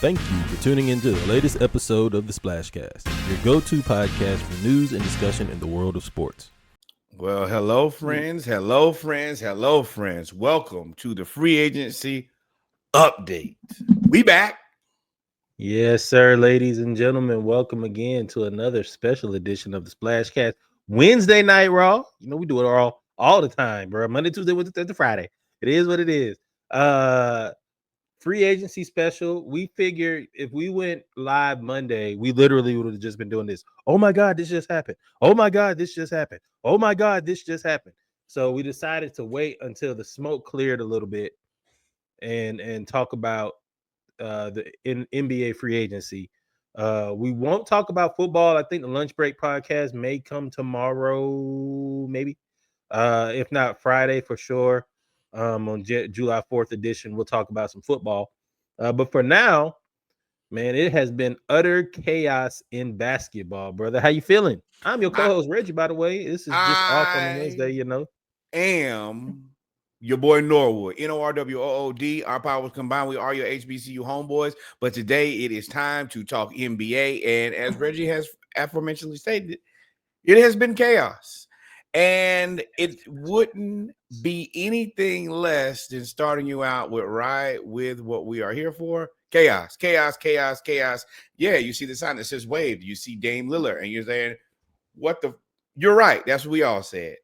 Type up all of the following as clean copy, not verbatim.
Thank you for tuning into the latest episode of the Splashcast, your go-to podcast for news and discussion in the world of sports. Well, hello, friends. Hello, friends. Hello, friends. Welcome to the free agency update. We back. Yes, sir, ladies and gentlemen. Welcome again to another special edition of the Splashcast. Wednesday Night Raw. You know, we do it all the time, bro. Monday, Tuesday, Wednesday, Thursday, Friday. It is what it is. Free agency special. We figured if we went live Monday, we literally would have just been doing this. Oh my God, this just happened. Oh my God, this just happened. Oh my God, this just happened. So we decided to wait until the smoke cleared a little bit and talk about the NBA free agency. We won't talk about football. I think the lunch break podcast may come tomorrow, maybe. If not Friday for sure. On July 4th edition, we'll talk about some football. But for now, man, it has been utter chaos in basketball, brother. How you feeling? I'm your co-host, Reggie, by the way. This is just off on Wednesday, you know. Am your boy Norwood, Norwood. Our powers combined, we are your HBCU homeboys. But today it is time to talk NBA. And as Reggie has aforementionedly stated, it has been chaos. And it wouldn't be anything less than starting you out with what we are here for. Chaos. Yeah, you see the sign that says wave. You see Dame Lillard, and you're saying, you're right. That's what we all said.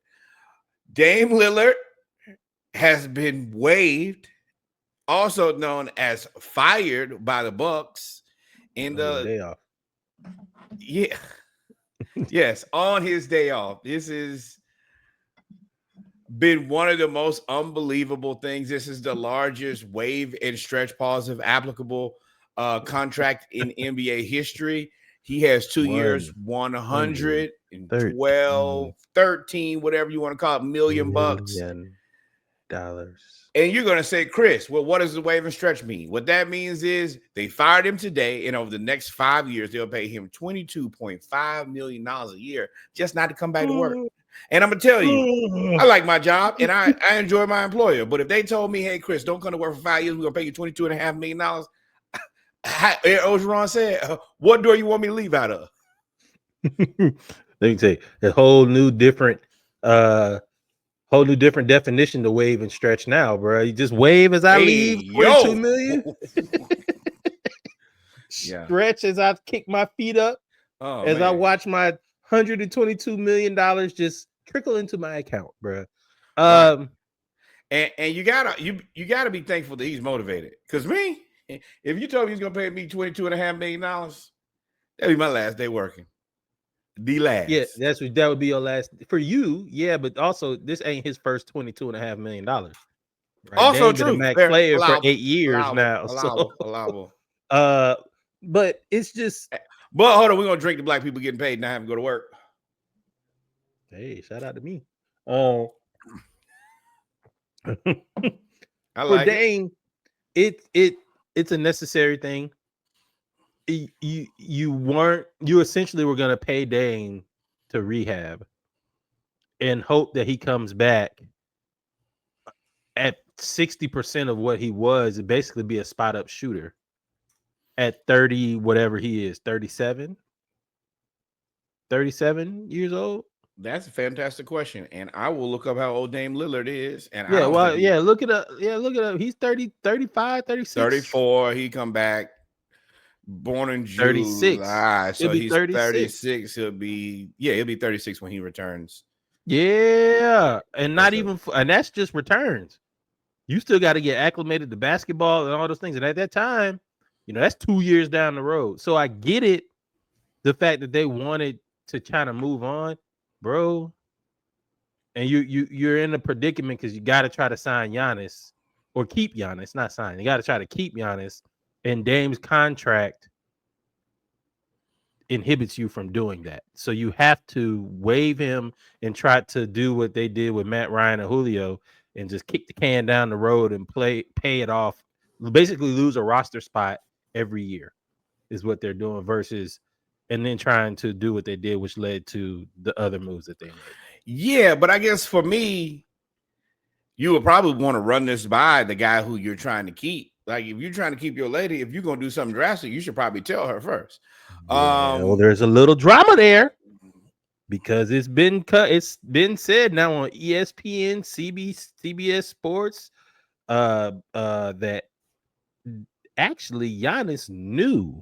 Dame Lillard has been waived, also known as fired by the Bucks in the day off. Yeah. Yes, on his day off. This has been one of the most unbelievable things. This is the largest waive and stretch pause of applicable contract in NBA history. He has 2 years, 112, 13, whatever you want to call it, million bucks. Dollars. And you're going to say, Chris, well, what does the waive and stretch mean? What that means is they fired him today, and over the next 5 years, they'll pay him $22.5 million a year just not to come back to work. And I'm going to tell you, I like my job, and I enjoy my employer. But if they told me, hey, Chris, don't come to work for 5 years, we're going to pay you $22.5 million, Ogeron said, what door you want me to leave out of? Let me say a whole new different definition to wave and stretch now, bro. You just wave as I leave, 22 million. Stretch as I kick my feet up, as I watch my $122 million just trickle into my account, bro. Right. And you gotta be thankful that he's motivated. Because me, if you told me he's gonna pay me $22.5 million, that'd be my last day working. The last. Yeah, that would be your last for you. Yeah, but also this ain't his first $22.5 million. Right? Also true. Been a max player allowable, for 8 years now. Allowable. But it's just. But hold on, we're gonna drink the black people getting paid and not having to go to work. Hey, shout out to me. I like for Dame, it's a necessary thing. You essentially were gonna pay Dame to rehab and hope that he comes back at 60% of what he was, and basically be a spot up shooter at 30, whatever he is, 37 years old. That's a fantastic question, and I will look up how old Dame Lillard is. And look it up. Yeah, look it up. He's 30, 35, 36. 34. He come back. Born in July, 36. So he's 36. He'll be 36 when he returns. Yeah, and not even, and that's just returns. You still got to get acclimated to basketball and all those things. And at that time, you know, that's 2 years down the road. So I get it, the fact that they wanted to kind of move on, bro. And you're in a predicament because you got to try to sign Giannis or keep Giannis, not sign. You got to try to keep Giannis. And Dame's contract inhibits you from doing that. So you have to waive him and try to do what they did with Matt Ryan and Julio and just kick the can down the road and pay it off. Basically lose a roster spot every year is what they're doing versus and then trying to do what they did, which led to the other moves that they made. Yeah, but I guess for me, you would probably want to run this by the guy who you're trying to keep. Like if you're trying to keep your lady, if you're gonna do something drastic, you should probably tell her first. Yeah, well, there's a little drama there because it's been said now on ESPN, CBS Sports, that actually Giannis knew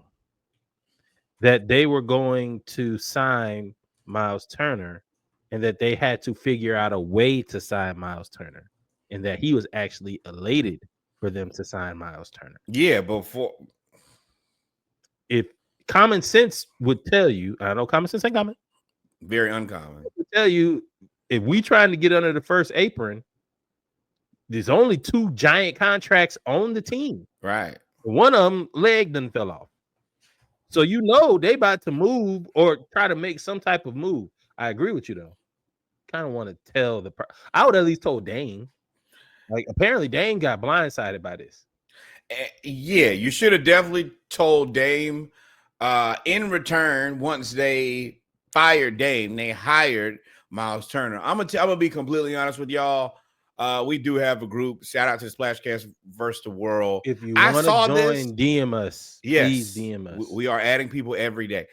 that they were going to sign Miles Turner and that they had to figure out a way to sign Miles Turner and that he was actually elated for them to sign Miles Turner. Yeah, before If common sense would tell you, I know common sense ain't common. Very uncommon. It would tell you if we trying to get under the first apron, there's only 2 giant contracts on the team. Right. One of them leg done fell off. So you know they about to move or try to make some type of move. I agree with you though. Kind of want to tell I would at least told Dane. Like apparently Dane got blindsided by this. Yeah, you should have definitely told Dame. In return, once they fired Dame, they hired Miles Turner. I'm gonna be completely honest with y'all. We do have a group. Shout out to Splashcast versus the World. If you want to join, DM us. Yes, please DM us. We are adding people every day.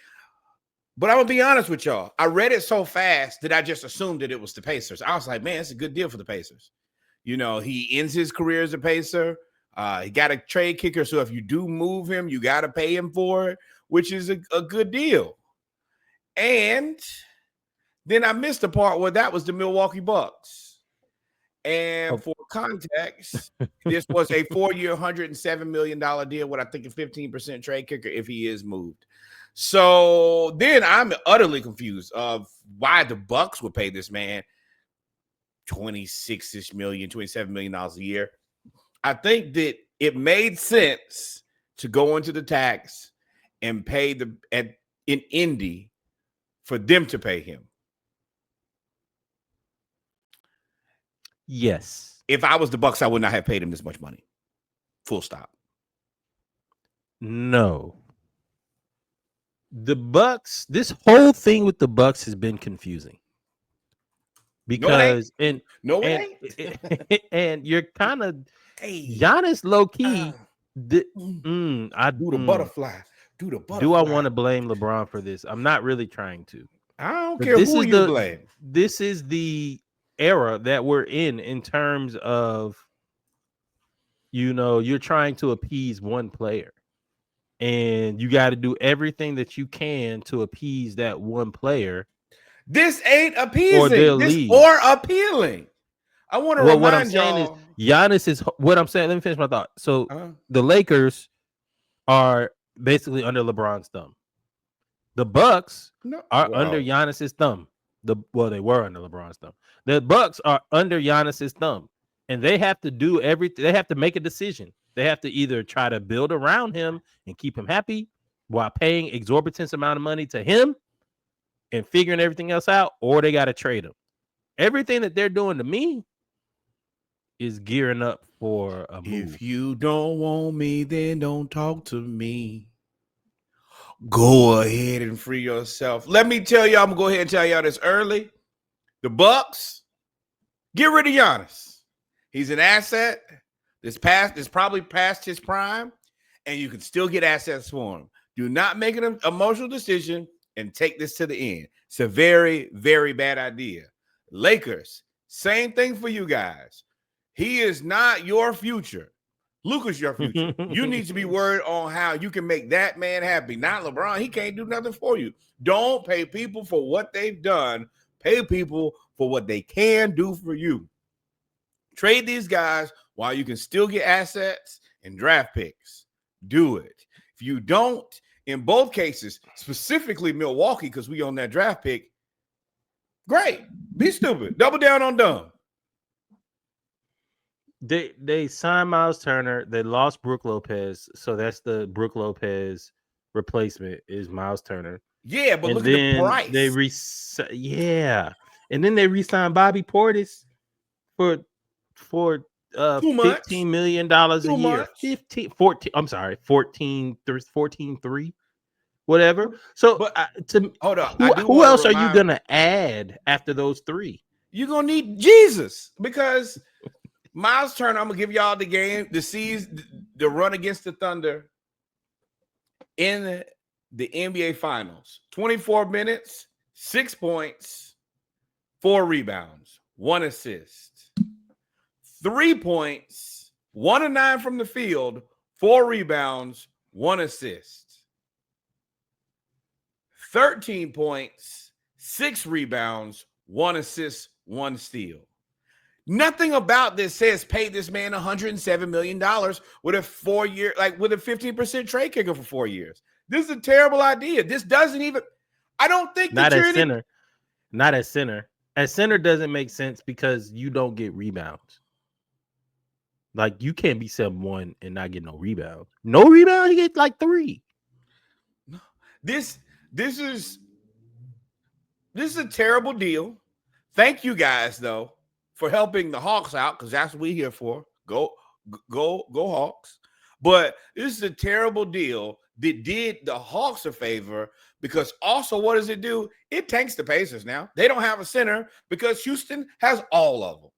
But I'm gonna be honest with y'all. I read it so fast that I just assumed that it was the Pacers. I was like, man, it's a good deal for the Pacers. You know, he ends his career as a Pacer. He got a trade kicker, so if you do move him, you got to pay him for it, which is a good deal. And then I missed the part where that was the Milwaukee Bucks. And for context, this was a 4-year, $107 million deal with, I think, a 15% trade kicker if he is moved. So then I'm utterly confused of why the Bucks would pay this man $27 million a year. I think that it made sense to go into the tax and pay in Indy for them to pay him. Yes. If I was the Bucks, I would not have paid him this much money. Full stop. No. The Bucks, this whole thing with the Bucks has been confusing. Because and you're kind of Giannis low key. I do the butterfly. Do I want to blame LeBron for this? I'm not really trying to. I don't care who you blame. This is the era that we're in terms of, you're trying to appease one player. And you got to do everything that you can to appease that one player. This ain't appeasing or appealing. I want to remind what I'm saying y'all. Is Giannis is what I'm saying. Let me finish my thought. So the Lakers are basically under LeBron's thumb. The Bucks are under Giannis's thumb. They were under LeBron's thumb. The Bucks are under Giannis's thumb, and they have to do everything. They have to make a decision. They have to either try to build around him and keep him happy while paying exorbitant amount of money to him and figuring everything else out, or they got to trade him. Everything that they're doing to me is gearing up for a move. If you don't want me, then don't talk to me. Go ahead and free yourself. Let me tell y'all, I'm gonna go ahead and tell y'all this early. The Bucks, get rid of Giannis. He's an asset. This probably past his prime, and you can still get assets for him. Do not make an emotional decision and take this to the end. It's a very, very bad idea. Lakers, same thing for you guys. He is not your future. Luka's your future. You need to be worried on how you can make that man happy. Not LeBron. He can't do nothing for you. Don't pay people for what they've done. Pay people for what they can do for you. Trade these guys while you can still get assets and draft picks. Do it. If you don't, in both cases, specifically Milwaukee, because we own that draft pick, great. Be stupid. Double down on dumb. They signed Miles Turner. They lost Brook Lopez, so that's the Brook Lopez replacement is Miles Turner. Yeah, but look at the price. And then they re-signed Bobby Portis for $15 million a year. 14.3, whatever. So hold on. Who else are you gonna add after those three? You're gonna need Jesus, because Miles Turner, I'm gonna give y'all the game, the run against the Thunder in the NBA Finals. 24 minutes, 6 points, 4 rebounds, 1 assist. 3 points, 1 of 9 from the field, 4 rebounds, 1 assist. 13 points, 6 rebounds, 1 assist, 1 steal. Nothing about this says pay this man $107 million with a 4-year, with a 15% trade kicker for 4 years. This is a terrible idea. This doesn't even, I don't think not that at center. Not at center. At center doesn't make sense because you don't get rebounds. Like, you can't be 7-1 and not get no rebounds. No rebound, you get like 3. This is a terrible deal. Thank you guys, though, for helping the Hawks out, because that's what we're here for. Go Hawks. But this is a terrible deal that did the Hawks a favor, because also what does it do? It tanks the Pacers now. They don't have a center because Houston has all of them.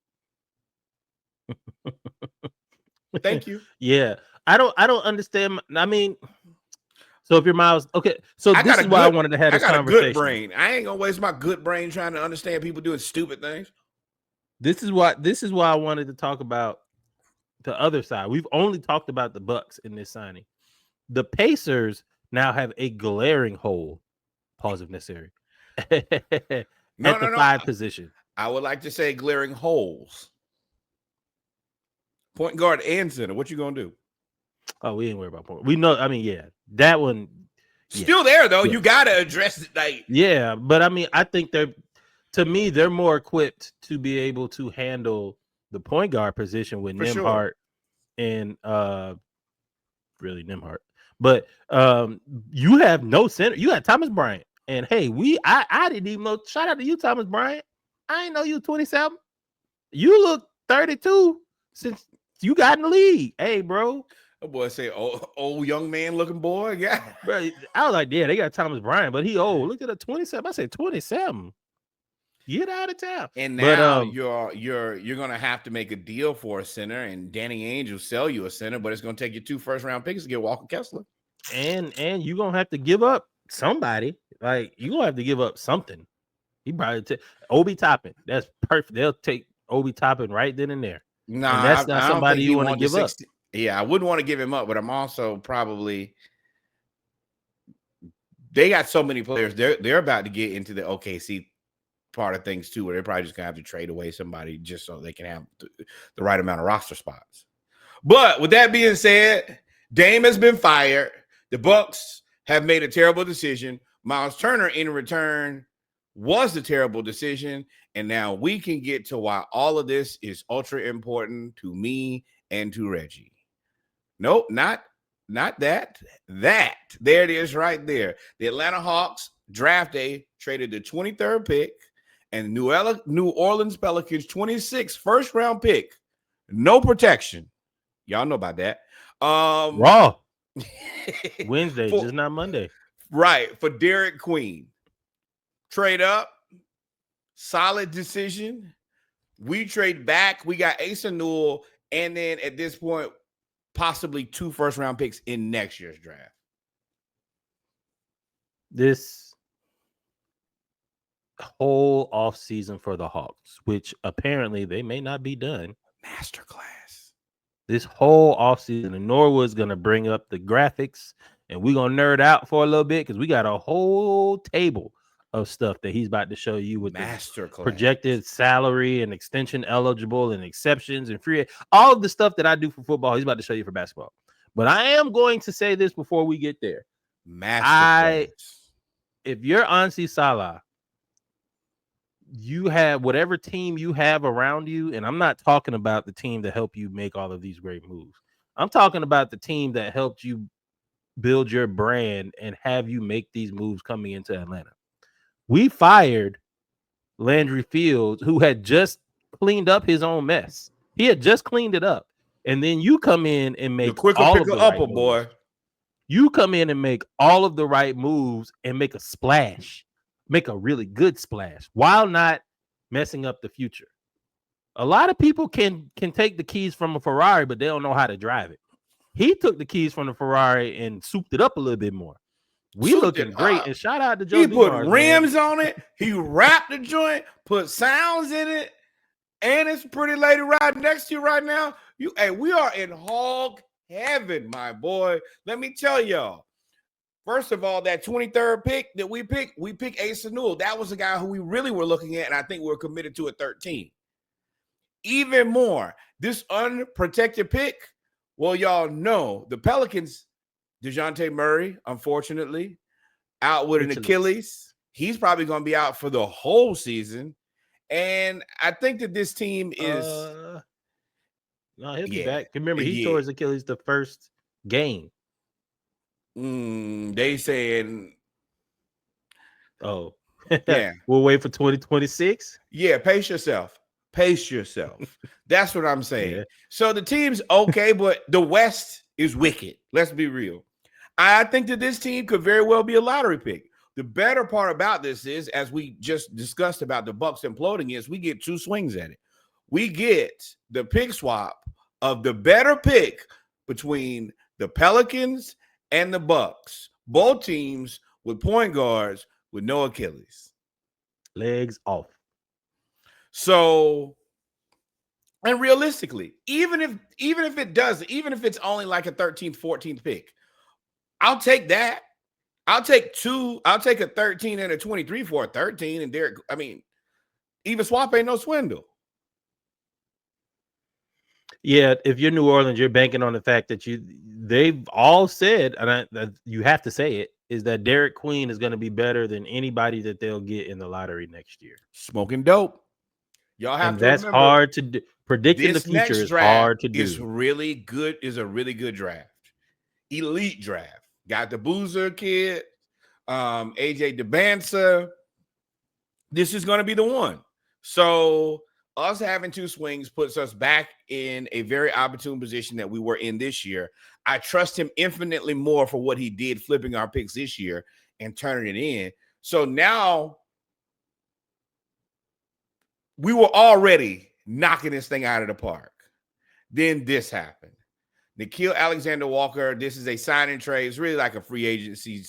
Thank you. Yeah. I don't understand. I mean, so if you're Miles, okay. So this is why I wanted to have this conversation. I got a good brain. I ain't gonna waste my good brain trying to understand people doing stupid things. This is why I wanted to talk about the other side. We've only talked about the Bucks in this signing. The Pacers now have a glaring hole, pause if necessary, at the 5 position. I would like to say glaring holes. Point guard and center. What you gonna do? Oh, we ain't worried about point. We know. I mean, yeah, that one still there though. Yeah. You gotta address it. Yeah, but I mean, I think they're more equipped to be able to handle the point guard position with Nembhard and really Nembhard. But you have no center. You had Thomas Bryant, and hey, I didn't even know. Shout out to you, Thomas Bryant. I didn't know you 27. You look 32 since you got in the league. Hey, bro. That boy say, old young man looking boy. Yeah. Bro, I was like, yeah, they got Thomas Bryant, but he old. Look at the 27. I said 27. Get out of town. And now you're gonna have to make a deal for a center, and Danny Ainge will sell you a center, but it's gonna take you 2 first-round picks to get Walker Kessler. And you're gonna have to give up somebody. Like, you're gonna have to give up something. He probably take Obi Toppin. That's perfect. They'll take Obi Toppin right then and there. Nah, and that's not somebody you want to give up. Yeah, I wouldn't want to give him up, but I'm also probably, they got so many players. They're about to get into the OKC part of things too, where they're probably just gonna have to trade away somebody just so they can have the right amount of roster spots. But with that being said, Dame has been fired. The Bucks have made a terrible decision. Miles Turner in return was the terrible decision. And now we can get to why all of this is ultra important to me and to Reggie. Nope, not that. That. There it is right there. The Atlanta Hawks draft day traded the 23rd pick and New Orleans Pelicans 26th first-round pick. No protection. Y'all know about that. Raw. Wednesday, just not Monday. Right, for Derek Queen. Trade up. Solid decision. We trade back. We got Asa Newell, and then at this point, possibly 2 first-round picks in next year's draft. This whole offseason for the Hawks, which apparently they may not be done. Masterclass. This whole offseason, and Norwood's going to bring up the graphics, and we're going to nerd out for a little bit because we got a whole table of stuff that he's about to show you with the projected salary and extension eligible and exceptions and free, all of the stuff that I do for football. He's about to show you for basketball. But I am going to say this before we get there. If you're Ansi Salah, you have whatever team you have around you, and I'm not talking about the team that helped you make all of these great moves. I'm talking about the team that helped you build your brand and have you make these moves coming into Atlanta. We fired Landry Fields, who had just cleaned up his own mess. He had just cleaned it up. And then you come in and make all of the right moves. Boy. You come in and make all of the right moves and make a splash. Make a really good splash while not messing up the future. A lot of people can take the keys from a Ferrari, but they don't know how to drive it. He took the keys from the Ferrari and souped it up a little bit more. We Souped it looking great. up. And shout out to Joe He put Dumars, rims man. on it. He wrapped the joint, put sounds in it, and it's a pretty lady riding next to you right now. We are in hog heaven, my boy. Let me tell y'all. First of all, that 23rd pick that we picked Asa Newell. That was the guy who we really were looking at, and I think we're committed to at 13. Even more, this unprotected pick, well, y'all know the Pelicans, DeJounte Murray, unfortunately, out with an Achilles. He's probably going to be out for the whole season. And I think that this team is... no, he'll be back. Remember, he tore his Achilles the first game. They saying... Oh. Yeah. We'll wait for 2026? Yeah, pace yourself. Pace yourself. That's what I'm saying. Yeah. So the team's okay, but the West is wicked. Let's be real. I think that this team could very well be a lottery pick. The better part about this is, as we just discussed about the Bucks imploding, is we get two swings at it. We get the pick swap of the better pick between the Pelicans and the Bucks. Both teams with point guards with no Achilles. Legs off. So, and realistically, even if it's only like a 13th, 14th pick, I'll take that. I'll take a 13 and a 23 for a 13. And Derek, I mean, even swap ain't no swindle. Yeah, if you're New Orleans, you're banking on the fact that they've all said, and you have to say it, is that Derek Queen is going to be better than anybody that they'll get in the lottery next year. Smoking dope. Y'all have and to that's remember, hard to do. Predicting the future is hard to do. It's really good. Is a really good draft. Elite draft. Got the Boozer kid, AJ DeBansa. This is going to be the one. So us having two swings puts us back in a very opportune position that we were in this year. I trust him infinitely more for what he did flipping our picks this year and turning it in. So now we were already knocking this thing out of the park. Then this happened. Nickeil Alexander-Walker, this is a signing trade. It's really like a free agency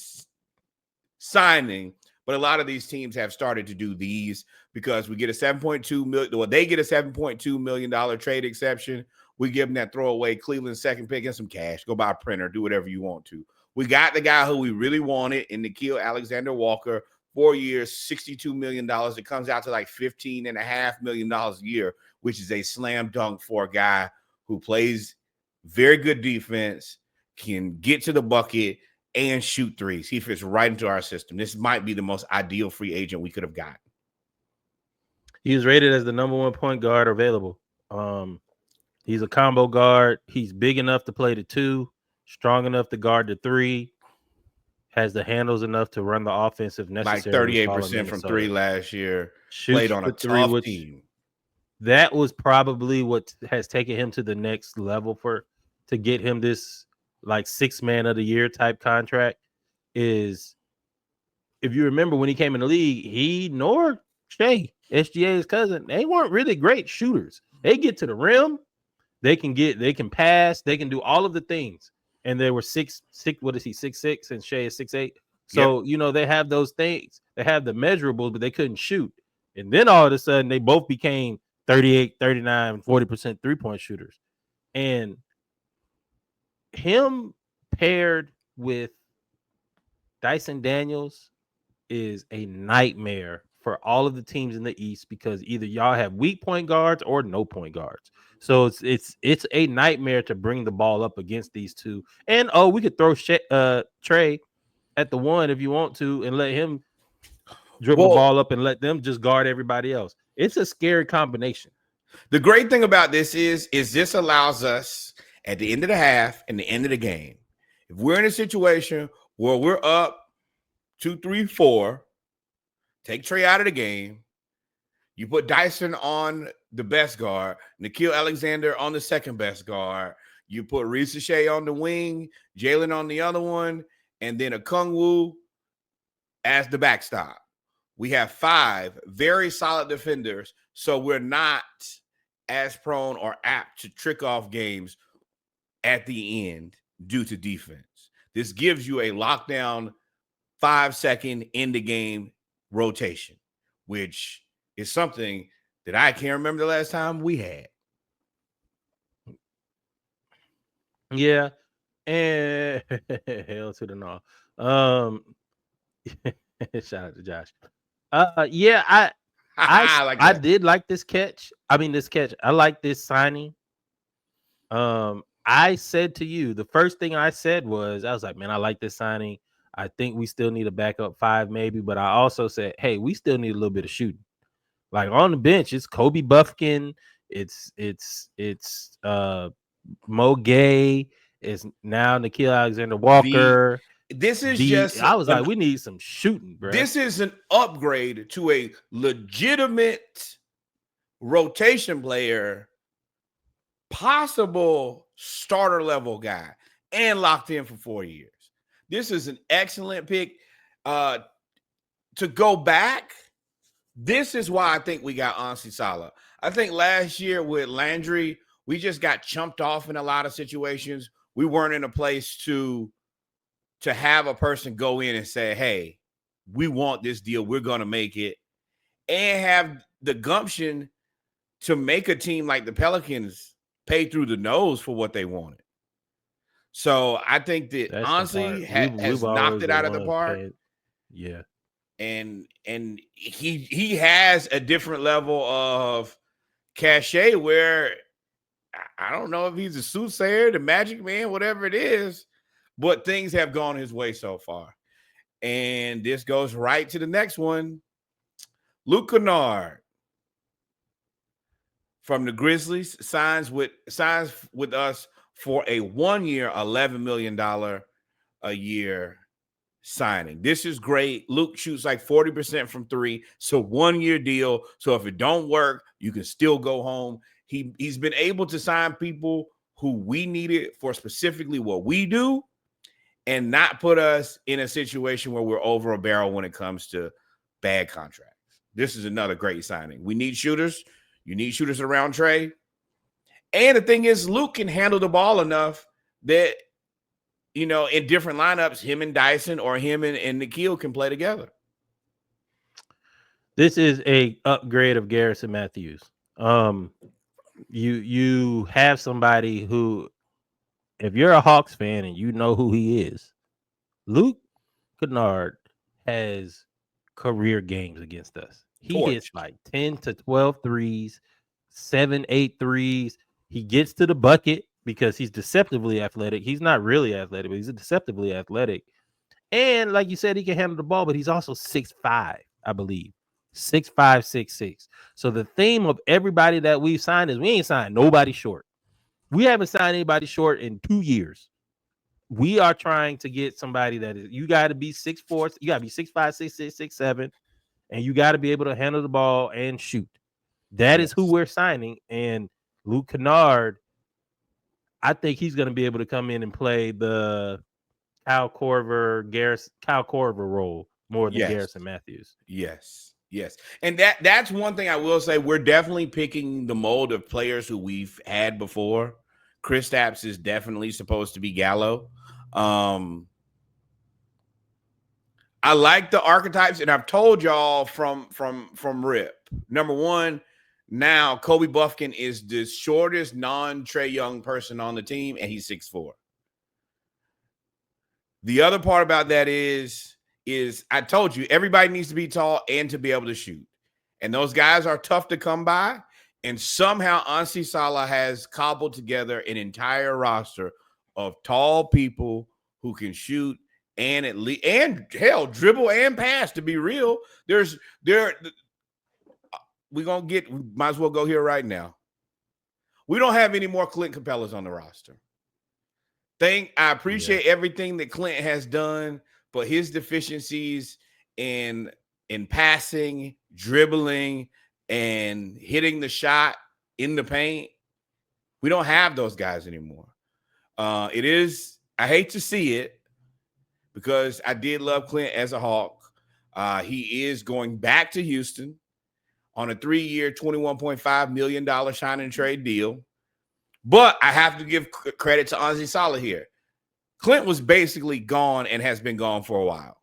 signing, but a lot of these teams have started to do these because we get a $7.2 million. Well, they get a $7.2 million trade exception. We give them that throwaway Cleveland second pick and some cash. Go buy a printer, do whatever you want to. We got the guy who we really wanted in Nickeil Alexander-Walker. 4 years, $62 million. It comes out to like $15.5 million a year, which is a slam dunk for a guy who plays very good defense, can get to the bucket, and shoot threes. He fits right into our system. This might be the most ideal free agent we could have gotten. He was rated as the #1 point guard available. He's a combo guard. He's big enough to play the 2, strong enough to guard the 3, has the handles enough to run the offense if necessary. Like 38% from 3 last year. Shoots played on a tough team. That was probably what has taken him to the next level to get him this like 6th man of the year type contract. Is, if you remember when he came in the league, he nor Trae, SGA's cousin, they weren't really great shooters. They get to the rim, they can pass, they can do all of the things. And they were 6'6", what is he, 6'6", and Shea is 6'8". So, yep. They have those things. They have the measurables, but they couldn't shoot. And then all of a sudden, they both became 38, 39, 40% three-point shooters. And him paired with Dyson Daniels is a nightmare for all of the teams in the East because either y'all have weak point guards or no point guards. So it's a nightmare to bring the ball up against these two. And we could throw Trae at the 1 if you want to and let him dribble the ball up and let them just guard everybody else. It's a scary combination. The great thing about this is this allows us at the end of the half and the end of the game, if we're in a situation where we're up 2-3-4, take Trae out of the game, you put Dyson on the best guard, Nickeil Alexander on the second best guard, you put Risa Shea on the wing, Jalen on the other one, and then Okongwu as the backstop. We have 5 very solid defenders, so we're not as prone or apt to trick off games at the end due to defense. This gives you a lockdown 5-second in the game rotation, which is something that I can't remember the last time we had. Yeah. And hell to the no. Um shout out to Josh. Yeah, I like I that. did like this catch. I mean this catch. I like this signing. I said to you, the first thing I said was, I was like, man, I like this signing. I think we still need a backup five, maybe. But I also said, hey, we still need a little bit of shooting. Like on the bench, it's Kobe Buffkin, it's Mo Gay, it's now Nikhil Alexander The Walker. this is just I was an like, we need some shooting, bro. this is an upgrade to a legitimate rotation player, possible starter level guy, and locked in for 4 years. This is an excellent pick. To go back, this is why I think we got Ansi Salah. I think last year with Landry, we just got chumped off in a lot of situations. We weren't in a place to have a person go in and say, hey, we want this deal. We're going to make it. And have the gumption to make a team like the Pelicans pay through the nose for what they wanted. So I think that That's the Ansi part. has We've knocked always it the out of the ones park. paying. Yeah. And he has a different level of cachet where I don't know if he's a soothsayer, the magic man, whatever it is, but things have gone his way so far. And this goes right to the next one. Luke Kennard from the Grizzlies signs with us for a 1 year, $11 million a year signing. This is great. Luke shoots like 40% from three. So 1 year deal. So if it don't work, you can still go home. He's been able to sign people who we needed for specifically what we do and not put us in a situation where we're over a barrel when it comes to bad contracts. This is another great signing. We need shooters. You need shooters around Trae. And the thing is, Luke can handle the ball enough that, you know, in different lineups, him and Dyson or him and Nikhil can play together. This is a upgrade of Garrison Matthews. You have somebody who, if you're a Hawks fan and you know who he is, Luke Kennard has career games against us. He hits like 10 to 12 threes, 7, 8 threes. He gets to the bucket because he's deceptively athletic. He's not really athletic, but he's deceptively athletic. And like you said, he can handle the ball, but he's also 6'5", I believe. 6'5", 6'6". So the theme of everybody that we've signed is we ain't signed nobody short. We haven't signed anybody short in 2 years. We are trying to get somebody that is, you got to be 6'4", you got to be 6'5", 6'6", 6'7", and you got to be able to handle the ball and shoot. That is who we're signing. And Luke Kennard, I think he's going to be able to come in and play the Kyle Korver role more than Garrison Matthews. Yes. And that's one thing I will say. We're definitely picking the mold of players who we've had before. Kristaps is definitely supposed to be Gallo. I like the archetypes, and I've told y'all from Rip. Number one, now Kobe Buffkin is the shortest non-Trae Young person on the team, and he's 6'4". The other part about that is I told you, everybody needs to be tall and to be able to shoot. And those guys are tough to come by. And somehow Ansi Salah has cobbled together an entire roster of tall people who can shoot and at least, and hell, dribble and pass, to be real. We might as well go here right now. We don't have any more Clint Capellas on the roster. I appreciate everything that Clint has done, but his deficiencies in passing, dribbling, and hitting the shot in the paint, we don't have those guys anymore. I hate to see it because I did love Clint as a Hawk. He is going back to Houston on a 3-year, $21.5 million signing trade deal. But I have to give credit to Anzi Salah here. Clint was basically gone and has been gone for a while.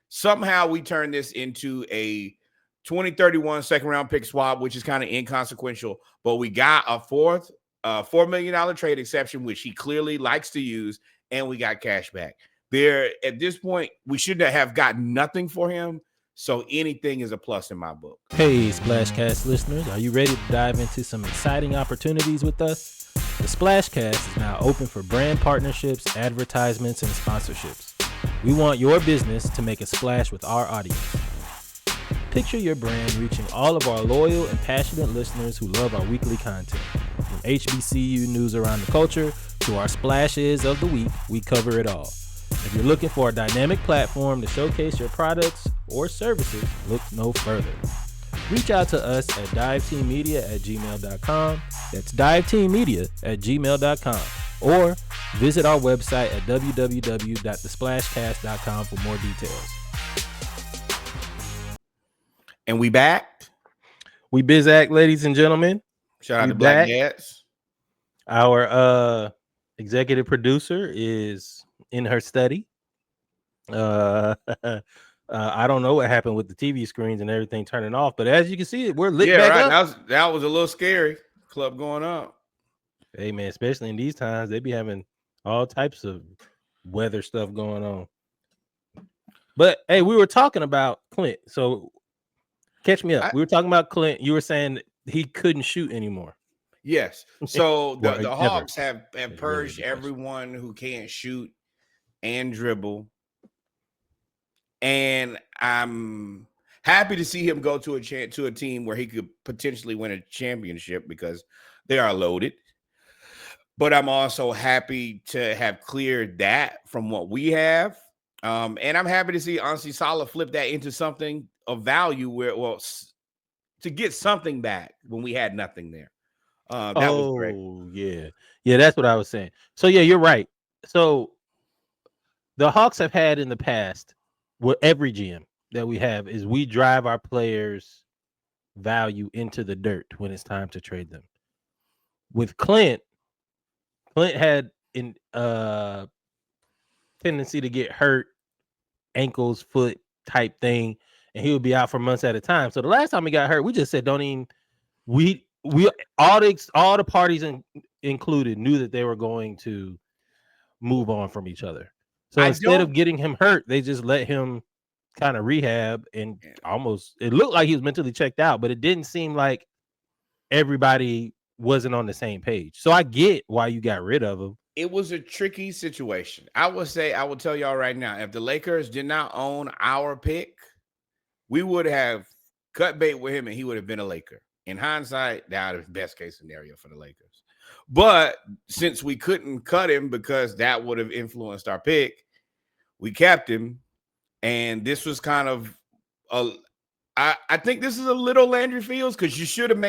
Somehow we turned this into a 2031 second-round pick swap, which is kind of inconsequential. But we got a $4 million trade exception, which he clearly likes to use, and we got cash back. There, at this point, we should have gotten nothing for him. So anything is a plus in my book. Hey, Splashcast listeners, are you ready to dive into some exciting opportunities with us? The Splashcast is now open for brand partnerships, advertisements, and sponsorships. We want your business to make a splash with our audience. Picture your brand reaching all of our loyal and passionate listeners who love our weekly content. From HBCU news around the culture to our splashes of the week, we cover it all. If you're looking for a dynamic platform to showcase your products or services, look no further. Reach out to us at diveteammedia@gmail.com. That's diveteammedia@gmail.com. Or visit our website at www.thesplashcast.com for more details. And we back. We Bizac, ladies and gentlemen. Shout out We to Black back. Dads. Our executive producer is in her study. I don't know what happened with the TV screens and everything turning off, but as you can see, we're lit back up. That was a little scary. Club going up. Hey man, especially in these times, they be having all types of weather stuff going on. But hey, we were talking about Clint. So catch me up. We were talking about Clint. You were saying he couldn't shoot anymore. Yes. So the Hawks have purged really everyone who can't shoot and dribble. And I'm happy to see him go to a team where he could potentially win a championship because they are loaded. But I'm also happy to have cleared that from what we have. And I'm happy to see Ansi Salah flip that into something of value to get something back when we had nothing there. That was great. Yeah, that's what I was saying. So yeah, you're right. So the Hawks have had in the past, what every GM that we have is we drive our players' value into the dirt when it's time to trade them. With Clint had in tendency to get hurt, ankles, foot type thing, and he would be out for months at a time. So the last time he got hurt, we just said don't even. We all the parties included knew that they were going to move on from each other. So instead of getting him hurt, they just let him kind of rehab, and it looked like he was mentally checked out, but it didn't seem like everybody wasn't on the same page. So I get why you got rid of him. It was a tricky situation. I will tell y'all right now, if the Lakers did not own our pick, we would have cut bait with him and he would have been a Laker. In hindsight, that was the best case scenario for the Lakers. But since we couldn't cut him because that would have influenced our pick, we kept him. And this was kind of I think this is a little Landry Fields because you should have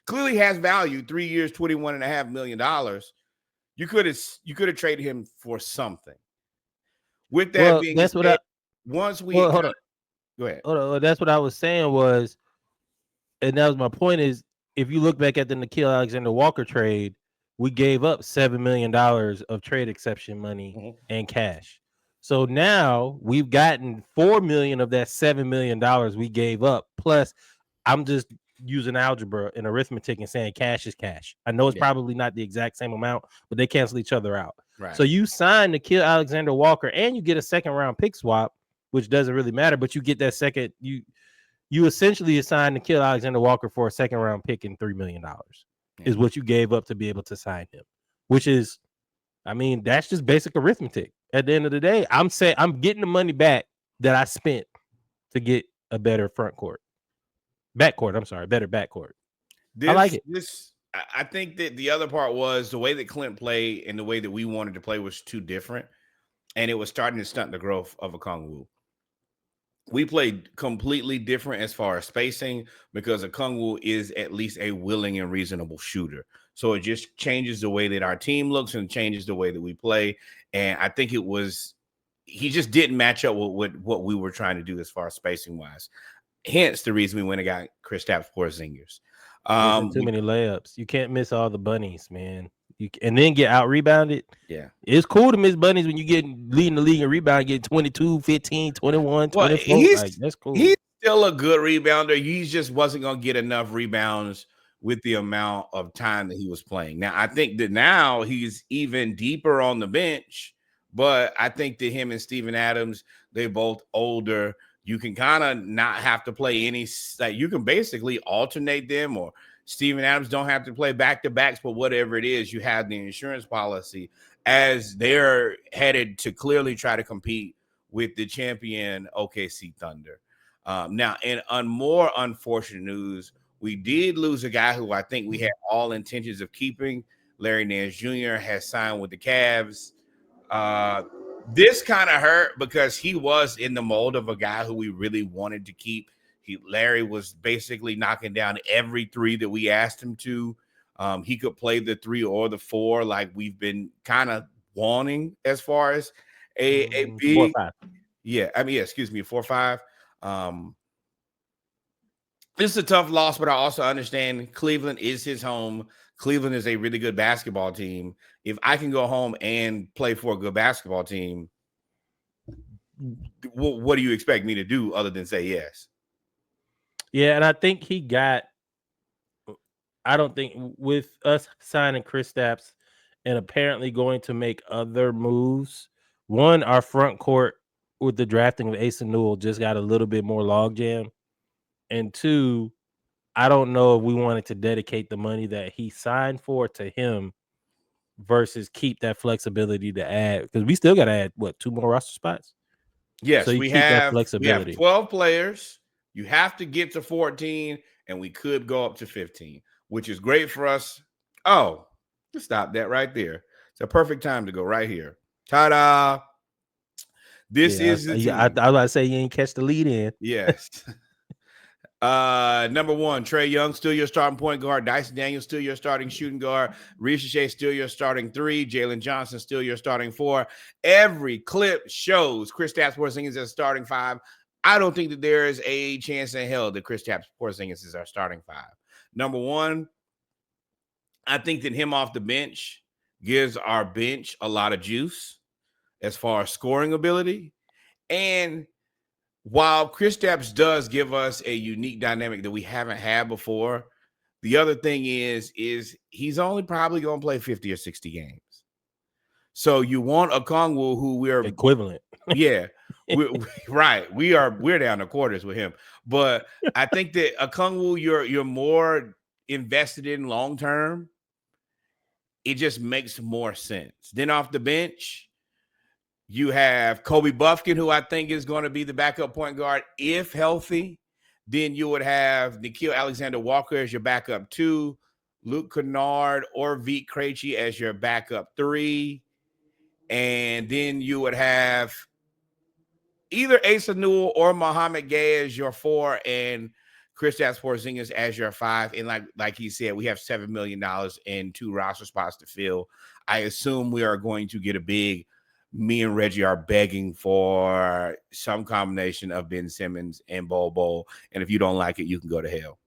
clearly has value, 3 years, $21.5 million. You could have traded him for something. With that being said, hold on. Go ahead. Hold on. That's what I was saying was, and that was my point is, if you look back at the Nickeil Alexander-Walker trade, we gave up $7 million of trade exception money and cash. So now we've gotten $4 million of that $7 million we gave up. Plus, I'm just using algebra and arithmetic and saying cash is cash. I know it's probably not the exact same amount, but they cancel each other out. Right. So you sign Nickeil Alexander-Walker and you get a second round pick swap, which doesn't really matter, but you get that second. You essentially assign Nickeil Alexander-Walker for a second round pick and $3 million is what you gave up to be able to sign him, which is, I mean, that's just basic arithmetic. At the end of the day, I'm saying I'm getting the money back that I spent to get a better better backcourt. I like it. I think that the other part was the way that Clint played and the way that we wanted to play was too different, and it was starting to stunt the growth of Okongwu. We played completely different as far as spacing because Okongwu is at least a willing and reasonable shooter. So it just changes the way that our team looks and changes the way that we play. And I think he just didn't match up with what we were trying to do as far as spacing wise. Hence the reason we went and got Kristaps Porzingis. Missing too many layups. You can't miss all the bunnies, man. And then get out rebounded. Yeah. It's cool to miss bunnies when you get leading the league in rebound, get 22, 15, 21, 24. Like, that's cool. He's still a good rebounder. He just wasn't going to get enough rebounds with the amount of time that he was playing. Now, I think that now he's even deeper on the bench, but I think that him and Steven Adams, they're both older. You can kind of not have to play any, like you can basically alternate them, or Steven Adams don't have to play back-to-backs, but whatever it is, you have the insurance policy as they're headed to clearly try to compete with the champion OKC Thunder. Now, in more unfortunate news, we did lose a guy who I think we had all intentions of keeping. Larry Nance Jr. has signed with the Cavs. This kind of hurt because he was in the mold of a guy who we really wanted to keep. Larry was basically knocking down every three that we asked him to. He could play the 3 or the 4 like we've been kind of wanting as far as a big 4-5. Yeah, I mean, yeah, excuse me, 4-5. This is a tough loss, but I also understand Cleveland is his home. Cleveland is a really good basketball team. If I can go home and play for a good basketball team, what do you expect me to do other than say yes? Yeah, and I think I don't think with us signing Kristaps and apparently going to make other moves, one, our front court with the drafting of Asa Newell just got a little bit more logjam. And two, I don't know if we wanted to dedicate the money that he signed for to him versus keep that flexibility to add, because we still got to add 2 more roster spots. Yes, so we have 12 players. You have to get to 14, and we could go up to 15, which is great for us. Oh, just stop that right there. It's a perfect time to go right here. Ta-da! This is the team. I was about to say you ain't catch the lead in. Yes. Number 1, Trae Young, still your starting point guard. Dyson Daniels, still your starting shooting guard. Ricochet, still your starting 3. Jalen Johnson, still your starting 4. Every clip shows Kristaps Porzingis as starting 5. I don't think that there is a chance in hell that Kristaps Porzingis is our starting 5. Number 1, I think that him off the bench gives our bench a lot of juice as far as scoring ability. And while Kristaps does give us a unique dynamic that we haven't had before, the other thing is he's only probably going to play 50 or 60 games. So you want a Okongwu who we're equivalent. Yeah, right. We're down to quarters with him. But I think that Okongwu, you're more invested in long term. It just makes more sense. Then off the bench, you have Kobe Buffkin, who I think is going to be the backup point guard if healthy. Then you would have Nickeil Alexander-Walker as your backup 2, Luke Kennard or Vit Krejci as your backup 3. And then you would have either Asa Newell or Mohamed Gay as your 4 and Kristaps Porzingis as your 5. And like he said, we have $7 million and 2 roster spots to fill. I assume we are going to get a big. Me and Reggie are begging for some combination of Ben Simmons and Bol Bol. And if you don't like it, you can go to hell.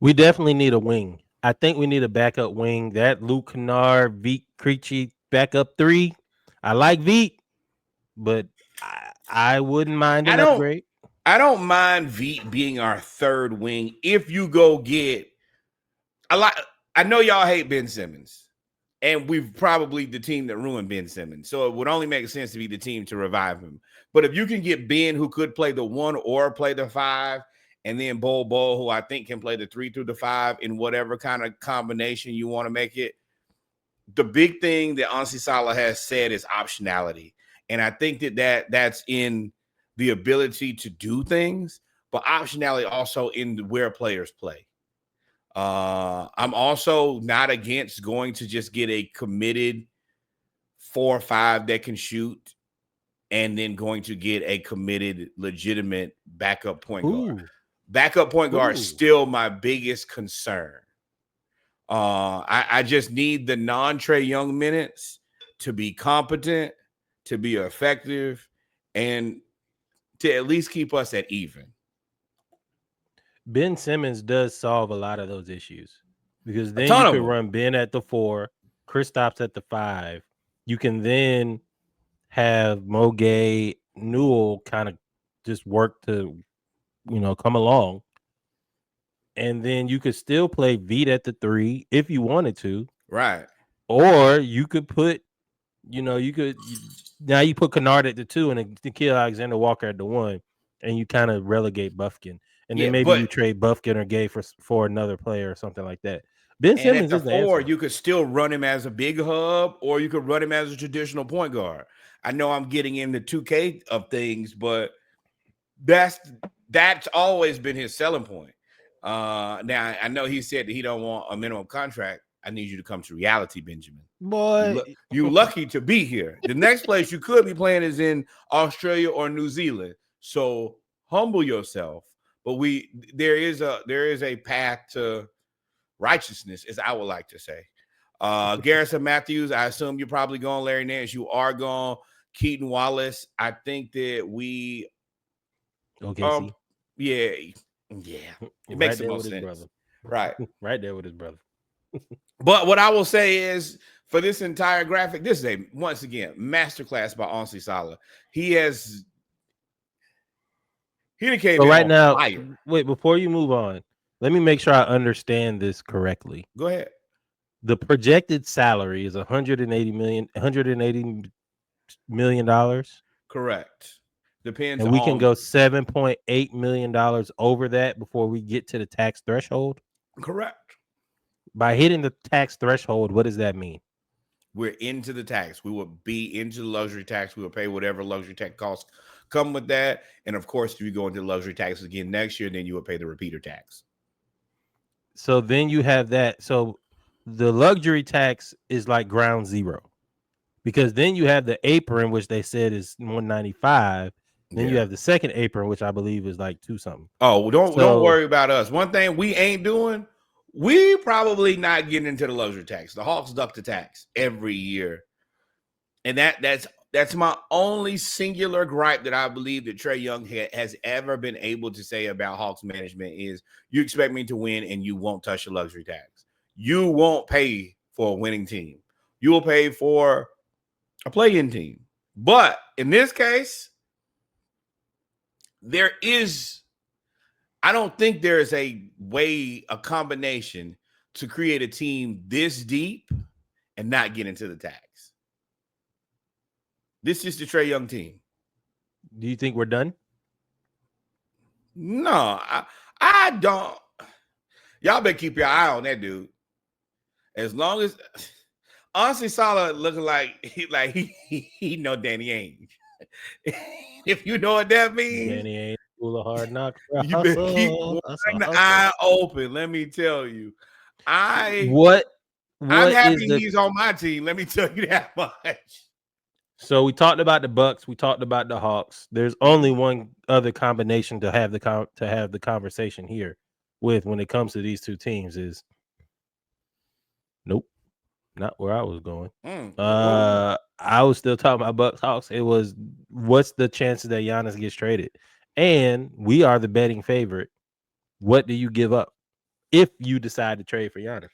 We definitely need a wing. I think we need a backup wing. That Luke Kennard, Vit Krejci backup 3. I like Vit, but I wouldn't mind an upgrade. I don't mind Vit being our third wing if you go get a lot. I know y'all hate Ben Simmons. And we've probably the team that ruined Ben Simmons. So it would only make sense to be the team to revive him. But if you can get Ben, who could play the 1 or play the 5, and then Bol Bol, who I think can play the 3 through the 5 in whatever kind of combination you want to make it. The big thing that Ansi Salah has said is optionality. And I think that's in the ability to do things, but optionality also in where players play. I'm also not against going to just get a committed 4 or 5 that can shoot and then going to get a committed, legitimate backup point guard. Backup point guard is still my biggest concern. I just need the non-Trae Young minutes to be competent, to be effective, and to at least keep us at even. Ben Simmons does solve a lot of those issues because A then ton you of could them. run Ben at the 4, Kristaps at the 5. You can then have Mogay, Newell kind of just work to, come along. And then you could still play Veet at the 3 if you wanted to. Right. Or you could put, now you put Kennard at the 2 and Nikhil Alexander Walker at the 1, and you kind of relegate Buffkin. And Yeah, then maybe but you trade Buffkin or Gay for another player or something like that. Ben and at Simmons the is the 4, answer. you could still run him as a big hub, or you could run him as a traditional point guard. I know I'm getting into 2K of things, but that's always been his selling point. Now I know he said that he don't want a minimum contract. I need you to come to reality, Benjamin. Boy, You lucky to be here. The next place you could be playing is in Australia or New Zealand. So humble yourself. But there is a path to righteousness, as I would like to say. Garrison Matthews, I assume you're probably going. Larry Nance, you are going. Keaton Wallace, I think that we okay, see, yeah. It makes right the there most with his sense. brother. Right. Right there with his brother. But what I will say is for this entire graphic, this is once again masterclass by Onsi Sala. He came So in right on now, fire. wait, before you move on, let me make sure I understand this correctly. Go ahead. The projected salary is $180 million, Correct. Depends and we can on go $7.8 million over that before we get to the tax threshold. correct. By hitting the tax threshold, what does that mean? We're into the tax. We will be into the luxury tax. We will pay whatever luxury tax costs come with that. And of course, if you go into luxury tax again next year, then you will pay the repeater tax. So then you have that. So the luxury tax is like ground zero, because then you have the apron, which they said is 195. Then you Yeah. have the second apron, which I believe is like 2 something. Oh, don't So worry about us. One thing we ain't doing, we probably not getting into the luxury tax. The Hawks duck the tax every year. And that's my only singular gripe that I believe that Trae Young has ever been able to say about Hawks management is you expect me to win and you won't touch the luxury tax. You won't pay for a winning team. You will pay for a play-in team. But in this case, I don't think there is a combination to create a team this deep and not get into the tax. This is the Trae Young team. do you think we're done? No, I don't. Y'all better keep your eye on that dude. As long as honestly, Salah looking like he know Danny Ainge. If you know what that means, Danny ain't full of hard knocks. you better keep one eye open. Let me tell you, What I'm is happy the he's on my team. Let me tell you that much. So we talked about the Bucks, we talked about the Hawks. There's only one other combination to have the conversation here with when it comes to these two teams is nope, not where I was going. I was still talking about Bucks Hawks. It was what's the chances that Giannis gets traded? And we are the betting favorite. What do you give up if you decide to trade for Giannis?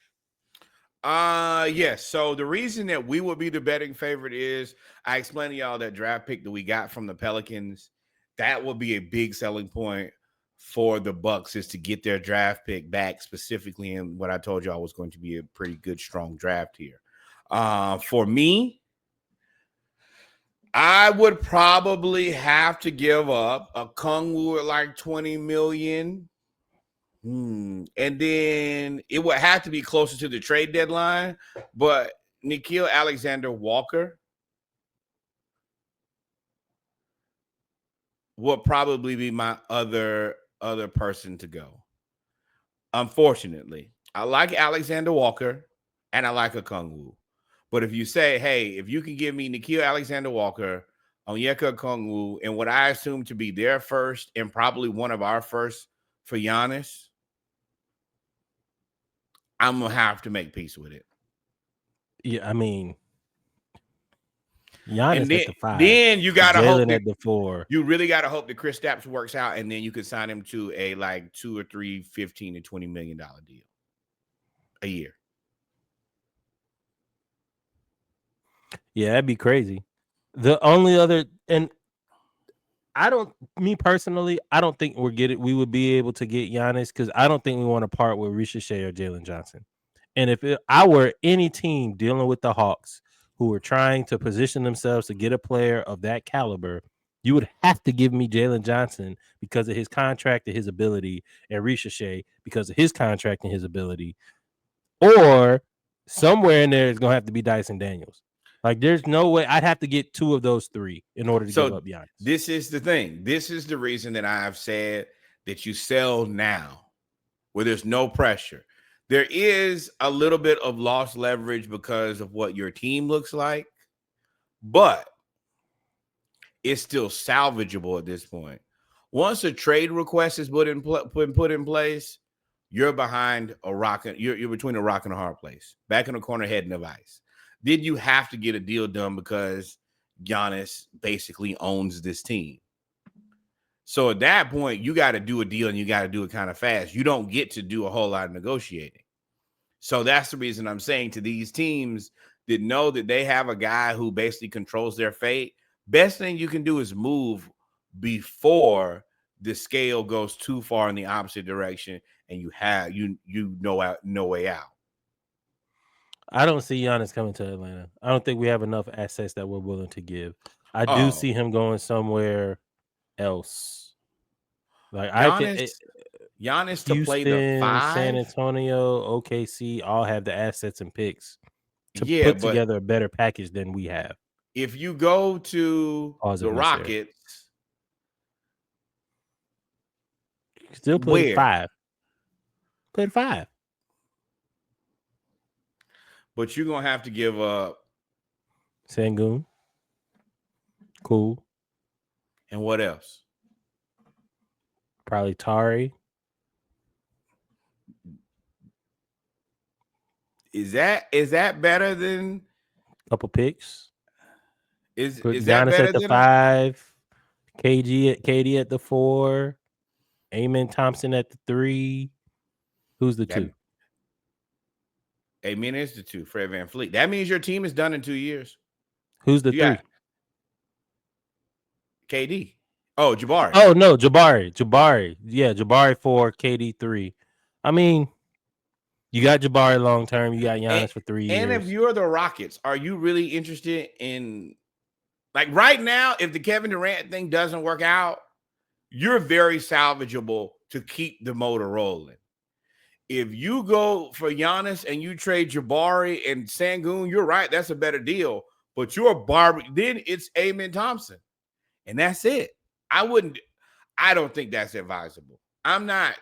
Yes. So the reason that we would be the betting favorite is I explained to y'all that draft pick that we got from the Pelicans. That would be a big selling point for the Bucks is to get their draft pick back, specifically in what I told y'all was going to be a pretty good, strong draft here. For me, I would probably have to give up a Kungwu at like 20 million. And then it would have to be closer to the trade deadline, but Nikhil Alexander Walker would probably be my other person to go. Unfortunately, I like Alexander Walker and I like a Kungwu. But if you say, hey, if you can give me Nikhil Alexander Walker, Onyeka Kungwu, and what I assume to be their first and probably one of our first for Giannis, I'm gonna have to make peace with it. Yeah, I mean, Giannis And then, at the 5. then you gotta hope Jalen that at the 4. you really gotta hope that Chris Stapps works out, and then you could sign him to a like 2 or 3 $15 to $20 million deal a year. Yeah, that'd be crazy. The only other, and me personally, I don't think we would be able to get Giannis because I don't think we want to part with Ricochet or Jalen Johnson. And if I were any team dealing with the Hawks who were trying to position themselves to get a player of that caliber, you would have to give me Jalen Johnson because of his contract and his ability, and Ricochet because of his contract and his ability. Or somewhere in there is going to have to be Dyson Daniels. Like, there's no way I'd have to get 2 of those 3 in order to give up Giannis. This is the thing. This is the reason that I've said that you sell now where there's no pressure. There is a little bit of lost leverage because of what your team looks like, but it's still salvageable at this point. Once a trade request is put in place, you're behind a rock. You're between a rock and a hard place, back in the corner, heading of ice. Did you have to get a deal done because Giannis basically owns this team? So at that point, you got to do a deal, and you got to do it kind of fast. You don't get to do a whole lot of negotiating. So that's the reason I'm saying to these teams that know that they have a guy who basically controls their fate, best thing you can do is move before the scale goes too far in the opposite direction and you have no way out. I don't see Giannis coming to Atlanta. I don't think we have enough assets that we're willing to give. I do see him going somewhere else. Like Giannis Houston, to play the 5, San Antonio, OKC all have the assets and picks to put but together a better package than we have. If you go to the Rockets, still play 5. Played 5. But you're gonna have to give up Sengun. Cool. And what else? Probably Trae. Is that better than a couple picks? Is Giannis that better at the than 5? KD at the 4. Amen Thompson at the 3. Who's the 2? Amen is the 2. Fred VanVleet. That means your team is done in 2 years. Who's the 3? KD. Oh, Jabari. Oh no, Jabari. Yeah, Jabari 4, KD 3. I mean, you got Jabari long term. You got Giannis for 3 years. And if you're the Rockets, are you really interested in, like, right now, if the Kevin Durant thing doesn't work out, you're very salvageable to keep the motor rolling. If you go for Giannis and you trade Jabari and Sengun, you're right. That's a better deal. But you're then it's Amen Thompson. And that's it. I don't think that's advisable. I'm not.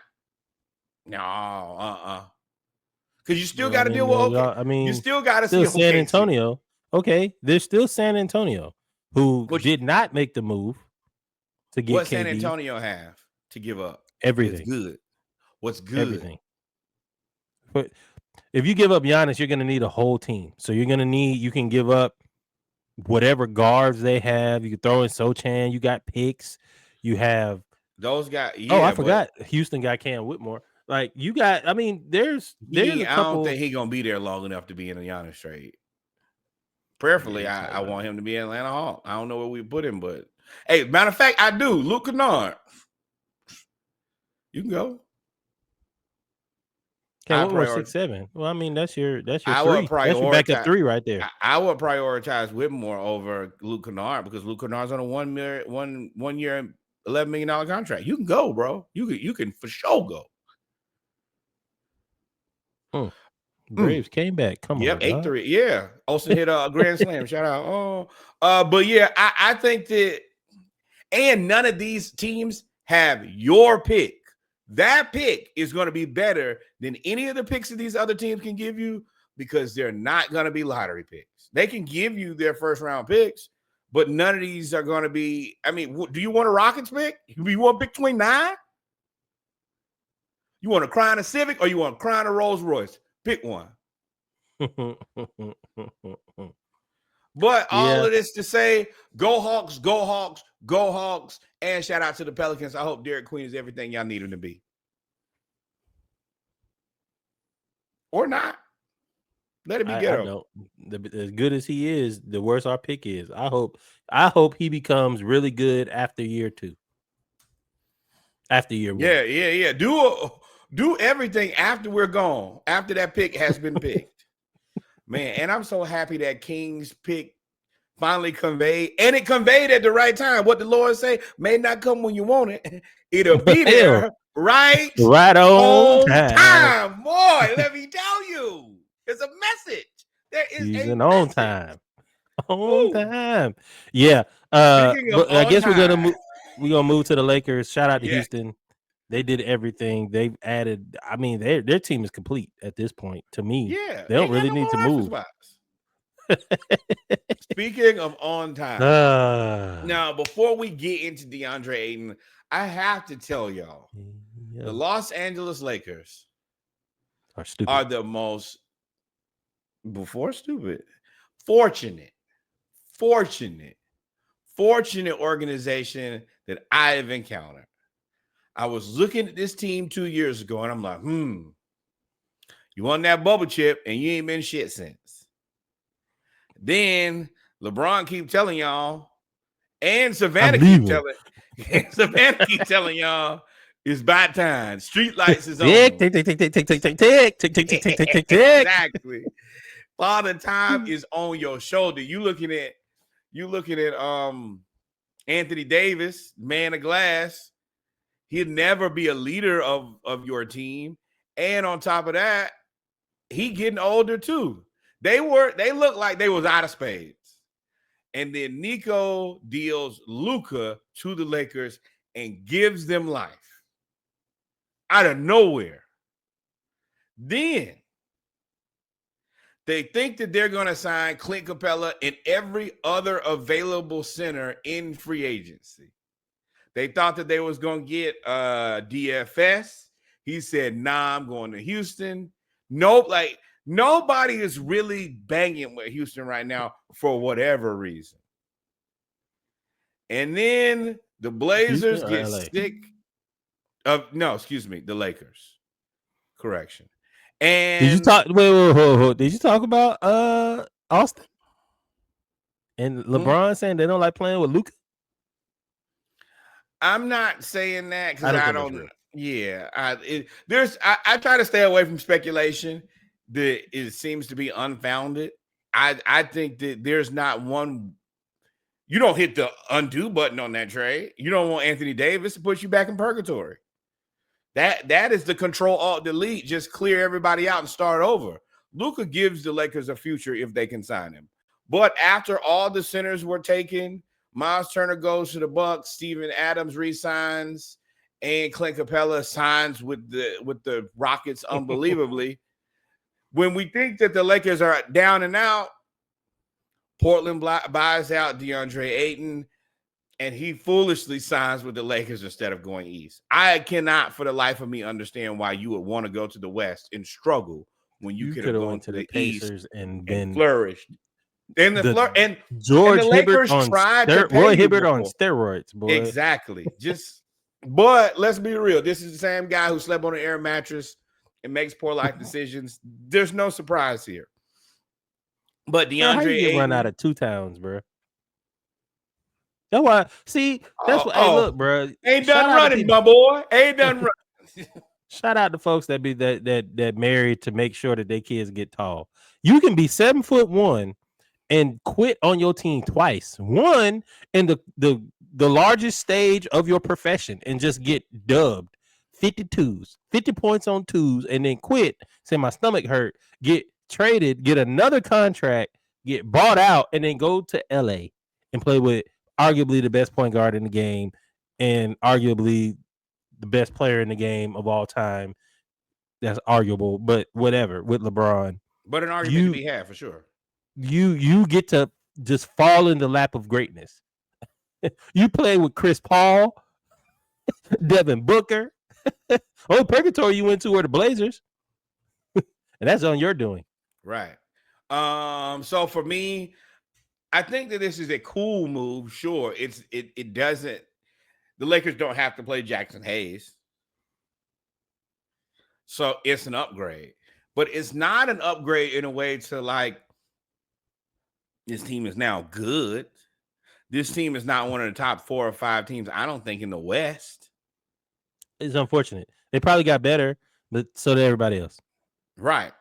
No, because you still got to deal with. You still got to see San Antonio. Okay, there's still San Antonio who did not make the move to get. What KD. San Antonio have to give up? Everything. What's good? Everything. But if you give up Giannis, you're going to need a whole team. So you can give up whatever guards they have. You can throw in Sochan. You got picks. You have those guys. Yeah, I forgot. Houston got Cam Whitmore. Like, you got, I mean, there's a couple. I don't think he's going to be there long enough to be in a Giannis trade. Prayerfully, I want him to be in Atlanta Hawk. I don't know where we put him, but hey, matter of fact, I do. Luke Kennard. You can go. Cam Whitmore 6'7". Well, I mean, that's your 3. That's your backup 3 right there. I would prioritize Whitmore over Luke Kennard because Luke Kennard's on a 1 year, $11 million contract. You can go, bro. You can for sure go. Braves came back. Come on. 8-3. Yeah. Olsen hit a grand slam. Shout out. But yeah, I think that, and none of these teams have your pick. That pick is going to be better than any of the picks that these other teams can give you because they're not going to be lottery picks. They can give you their first round picks, but none of these are going to be. I mean, do you want a Rockets pick? Do you want to pick between 9? You want to cry in a Civic or you want to cry in a Rolls Royce? Pick one. But all Yeah. of this to say, go Hawks, go Hawks, go Hawks, and shout out to the Pelicans. I hope Derek Queen is everything y'all need him to be. Or not. Let it be I ghetto. don't. As good as he is, the worse our pick is. I hope he becomes really good after year 2. After year 1. Yeah. Do everything after we're gone. After that pick has been picked. Man, and I'm so happy that King's pick finally conveyed, and it conveyed at the right time. What the Lord say may not come when you want it. It'll be there right on time. Boy, let me tell you. It's a message. There is He's a an message. on time. On Woo. time. Yeah. Speaking of But I on guess we're time, gonna move to the Lakers. Shout out to Yeah. Houston. They did everything. They've added. I mean, their team is complete at this point. To me, yeah, they don't ain't got really no need to more roster move. spots. Speaking of on time, now before we get into DeAndre Ayton, I have to tell y'all, the Los Angeles Lakers are stupid. are the most fortunate organization that I have encountered. I was looking at this team 2 years ago, and I'm like, you won that bubble chip, and you ain't been shit since. Then LeBron keep telling y'all, and Savannah keep telling y'all, it's about time. Street lights is on. Tick. Exactly. Father time is on your shoulder. You looking at Anthony Davis, man of glass. He'd never be a leader of your team. And on top of that, he getting older too. They look like they was out of spades. And then Nico deals Luka to the Lakers and gives them life out of nowhere. Then they think that they're going to sign Clint Capella and every other available center in free agency. They thought that they was going to get DFS. He said, nah, I'm going to Houston. Nope. Like, nobody is really banging with Houston right now for whatever reason. And then the Blazers get sick of, the Lakers. Correction. And did you talk? Wait. Did you talk about Austin and LeBron saying they don't like playing with Luka? I'm not saying that because I don't. Yeah, I try to stay away from speculation that it seems to be unfounded. I think that there's not one. You don't hit the undo button on that trade. You don't want Anthony Davis to put you back in purgatory. That is the control alt delete. Just clear everybody out and start over. Luka gives the Lakers a future if they can sign him. But after all the centers were taken, Miles Turner goes to the Bucks, Steven Adams resigns, and Clint Capella signs with the Rockets unbelievably. When we think that the Lakers are down and out, Portland buys out DeAndre Ayton, and he foolishly signs with the Lakers instead of going east. I cannot for the life of me understand why you would want to go to the west and struggle when you could have gone to the Pacers and flourished. And George and the Hibbert Lakers tried to pay Roy you Hibbert on before. steroids, boy. Exactly. But let's be real. This is the same guy who slept on an air mattress and makes poor life decisions. There's no surprise here. But DeAndre Ayton run out of 2 towns, bro. That's why. See, that's what. Hey, look, bro. Ain't done running, my boy. Ain't done running. Shout out to folks that be that married to make sure that their kids get tall. You can be 7'1" and quit on your team twice. One in the largest stage of your profession and just get dubbed 50 points on 2s, and then quit. Say my stomach hurt. Get traded, get another contract, get bought out, and then go to LA and play with arguably the best point guard in the game and arguably the best player in the game of all time. That's arguable, but whatever, with LeBron. But an argument to be had for sure. You get to just fall in the lap of greatness. You play with Chris Paul, Devin Booker. Purgatory you went to were the Blazers. And that's on your doing. Right. So for me, I think that this is a cool move. Sure, it doesn't. The Lakers don't have to play Jackson Hayes, so it's an upgrade. But it's not an upgrade in a way to like this team is now good. This team is not one of the top 4 or 5 teams, I don't think, in the West. It's unfortunate. They probably got better, but so did everybody else. Right.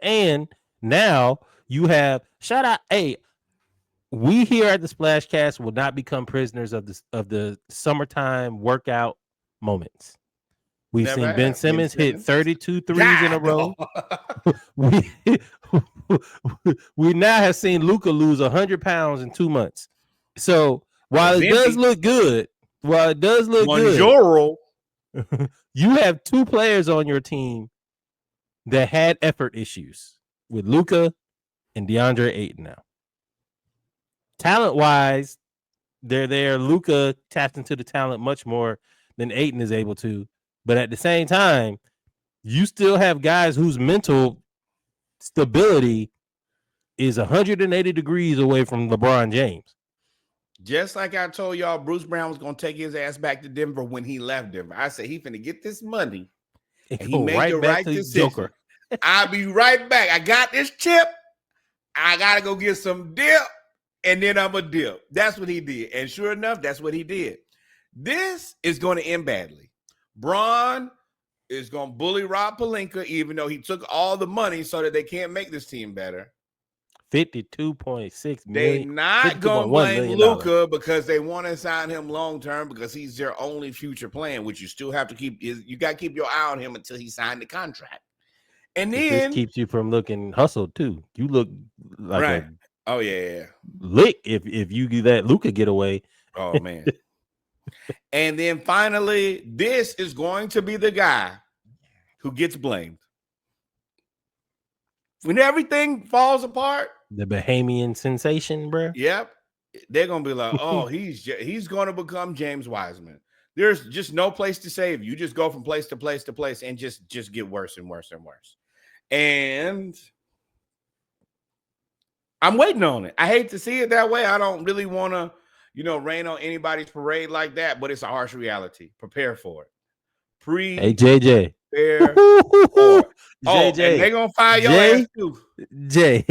And now you have shout out. Hey, we here at the Splashcast will not become prisoners of the summertime workout moments. We've Never seen have. Ben Simmons hit 32 threes in a row. we now have seen Luka lose 100 pounds in 2 months. So while it does look good, Monjoro. you have 2 players on your team that had effort issues with Luka and DeAndre Ayton now. Talent-wise, they're there. Luka taps into the talent much more than Ayton is able to. But at the same time, you still have guys whose mental stability is 180 degrees away from LeBron James. Just like I told y'all, Bruce Brown was going to take his ass back to Denver when he left Denver. I said, he finna get this money. And he made the right decision. Joker. I'll be right back. I got this chip. I got to go get some dip. And then I'm a dip. That's what he did. And sure enough, that's what he did. This is going to end badly. Bron is going to bully Rob Pelinka, even though he took all the money so that they can't make this team better. 52.6 million. They're not going to blame Luka because they want to sign him long-term because he's their only future plan, which you still have to keep. You got to keep your eye on him until he signed the contract. And then this keeps you from looking hustled too. You look like right. Oh yeah. Lick if you do that Luka getaway. Oh man. And then finally, this is going to be the guy who gets blamed. When everything falls apart, the Bahamian sensation, bro. Yep. They're going to be like, oh, he's going to become James Wiseman. There's just no place to save you. You just go from place to place to place and just get worse and worse and worse. And I'm waiting on it. I hate to see it that way. I don't really want to, rain on anybody's parade like that, but it's a harsh reality. Prepare for it. Hey, JJ. Prepare for it. Oh, and they're going to fire your ass too. Jay.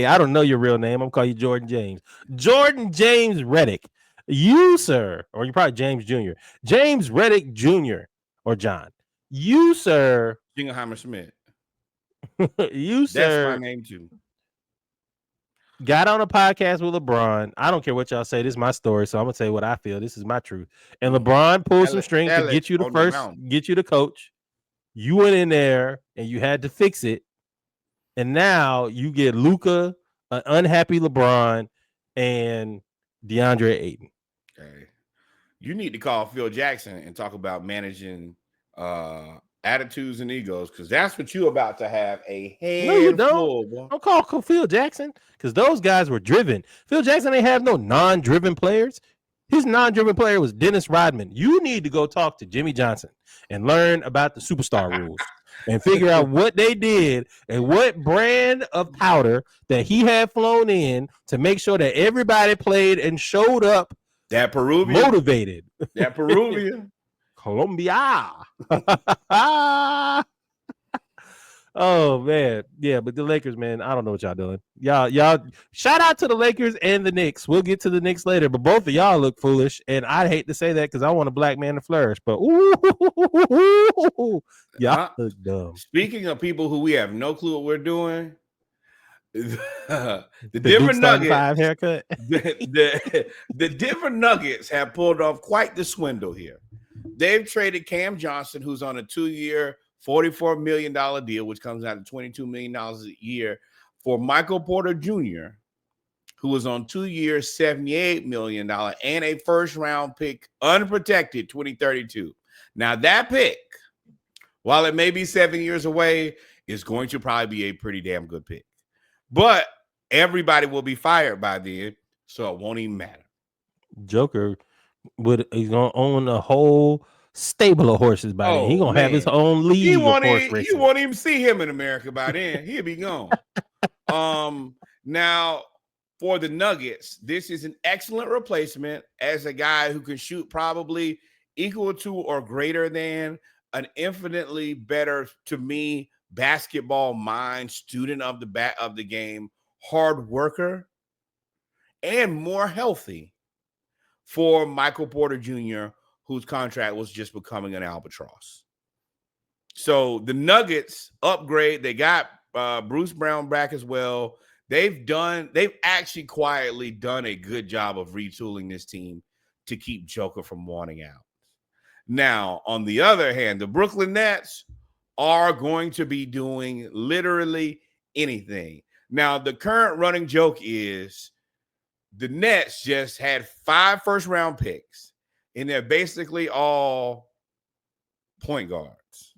I don't know your real name. I'm going to call you Jordan James. Jordan James Reddick. You, sir, or you're probably James Jr. James Reddick Jr. or John. You, sir. Jingleheimer Smith. You, sir. That's my name too. Got on a podcast with LeBron. I don't care what y'all say. This is my story, so I'm gonna tell you what I feel. This is my truth. And LeBron pulled some strings to get you get you the coach. You went in there and you had to fix it. And now you get Luka, an unhappy LeBron, and DeAndre Ayton. Okay. You need to call Phil Jackson and talk about managing attitudes and egos, because that's what you're about to have a handful. No, you don't. Don't call Phil Jackson, because those guys were driven. Phil Jackson ain't have no non-driven players. His non-driven player was Dennis Rodman. You need to go talk to Jimmy Johnson and learn about the superstar rules and figure out what they did and what brand of powder that he had flown in to make sure that everybody played and showed up. That Peruvian. Motivated. That Peruvian. Colombia. Oh man, yeah, but the Lakers, man, I don't know what y'all doing. Y'all shout out to the Lakers and the Knicks. We'll get to the Knicks later, but both of y'all look foolish, and I hate to say that because I want a black man to flourish, but y'all look dumb. Speaking of people who we have no clue what we're doing, the Denver Nuggets 5 haircut. the Denver Nuggets have pulled off quite the swindle here. They've traded Cam Johnson, who's on a 2-year, $44 million deal, which comes out to $22 million a year, for Michael Porter Jr., who was on 2 years, $78 million, and a first-round pick, unprotected, 2032. Now, that pick, while it may be 7 years away, is going to probably be a pretty damn good pick. But everybody will be fired by then, so it won't even matter. Joker he's gonna own a whole stable of horses by then. He's gonna have his own league of horse racing. You won't even see him in America by then. He'll be gone. Now, for the Nuggets, this is an excellent replacement as a guy who can shoot probably equal to or greater than an infinitely better, to me, basketball mind, student of the game, hard worker, and more healthy for Michael Porter Jr., whose contract was just becoming an albatross. So the Nuggets upgrade. They got Bruce Brown back as well. They've actually quietly done a good job of retooling this team to keep Joker from wanting out. Now, on the other hand, the Brooklyn Nets are going to be doing literally anything. Now, the current running joke is the Nets just had 5 first-round picks, and they're basically all point guards.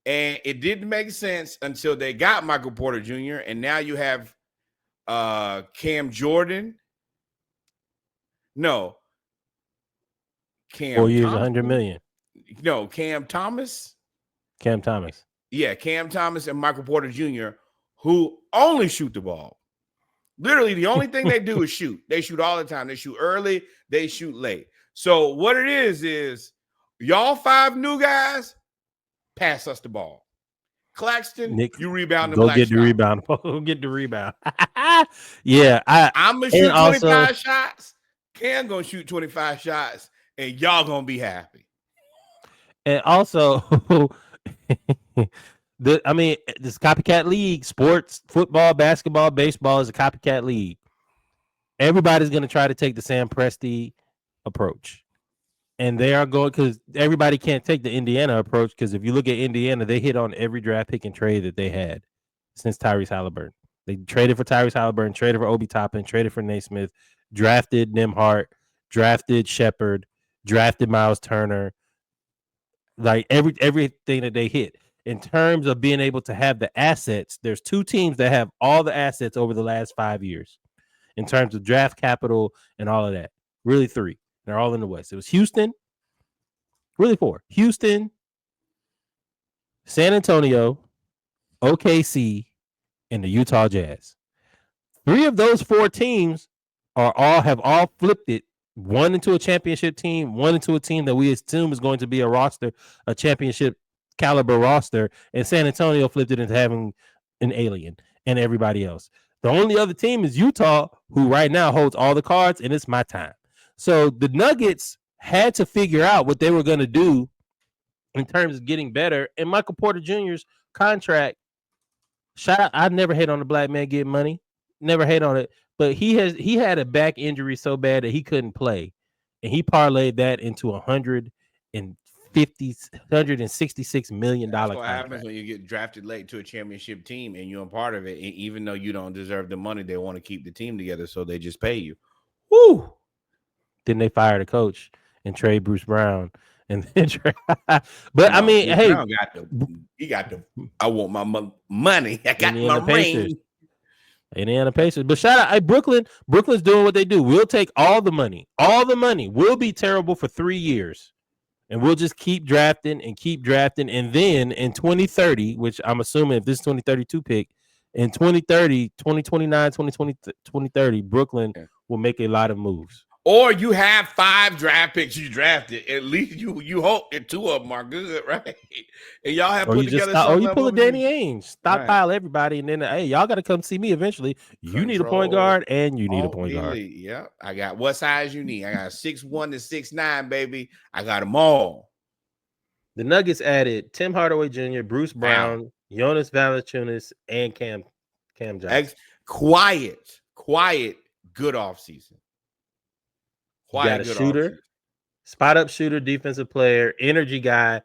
And it didn't make sense until they got Michael Porter Jr., and now you have Cam Jordan. No. Cam 4 years, Thompson? 100 million. No, Cam Thomas. Cam Thomas. Yeah, Cam Thomas and Michael Porter Jr., who only shoot the ball. Literally, the only thing they do is shoot. They shoot all the time. They shoot early. They shoot late. So what it is y'all 5 new guys, pass us the ball. Claxton, Nick, you rebound the go black get the shot. rebound. Go get the rebound. Yeah, I'm gonna shoot 25 also, shots. Cam gonna shoot 25 shots, and y'all gonna be happy. and also, this copycat league, sports, football, basketball, baseball is a copycat league. Everybody's gonna try to take the Sam Presti approach. And they are going, because everybody can't take the Indiana approach, because if you look at Indiana, they hit on every draft pick and trade that they had since Tyrese Halliburton. They traded for Tyrese Halliburton, traded for Obi Toppin, traded for Naismith, drafted Nembhard, drafted Shepard, drafted Miles Turner. Like everything that they hit. In terms of being able to have the assets, there's 2 teams that have all the assets over the last 5 years in terms of draft capital and all of that. Really 3. They're all in the West. It was Houston, really 4. Houston, San Antonio, OKC, and the Utah Jazz. 3 of those 4 teams have all flipped it. One into a championship team, one into a team that we assume is going to be a championship caliber roster, and San Antonio flipped it into having an alien and everybody else. The only other team is Utah, who right now holds all the cards, and it's my time. So the Nuggets had to figure out what they were going to do in terms of getting better. And Michael Porter Jr.'s contract, shout out, I never hate on the black man getting money. Never hate on it. But he had a back injury so bad that he couldn't play. And he parlayed that into $166 million That's what contract. happens when you get drafted late to a championship team and you're a part of it. And even though you don't deserve the money, they want to keep the team together, so they just pay you. Woo! Then they fired a coach and trade Bruce Brown. And then but no, I mean, hey, I want my money. I got my ring. Indiana Pacers. But shout out, hey, Brooklyn. Brooklyn's doing what they do. We'll take all the money. All the money. We'll be terrible for 3 years. And we'll just keep drafting and keep drafting. And then in 2030, which I'm assuming if this 2032 pick, in 2030, 2029, 2020, 2030, Brooklyn will make a lot of moves. Or you have 5 draft picks you drafted. At least you hope that 2 of them are good, right? And y'all have put together. Or you pull a Danny Ainge, stockpile everybody, and then hey, y'all got to come see me eventually. You need a point guard, and you need a point guard. Yeah, I got what size you need. I got 6'1" to 6'9", baby. I got them all. The Nuggets added Tim Hardaway Jr., Bruce Brown, Jonas Valanciunas, and Cam Johnson. Quiet, good offseason. You got a shooter, spot up shooter, defensive player, energy guy.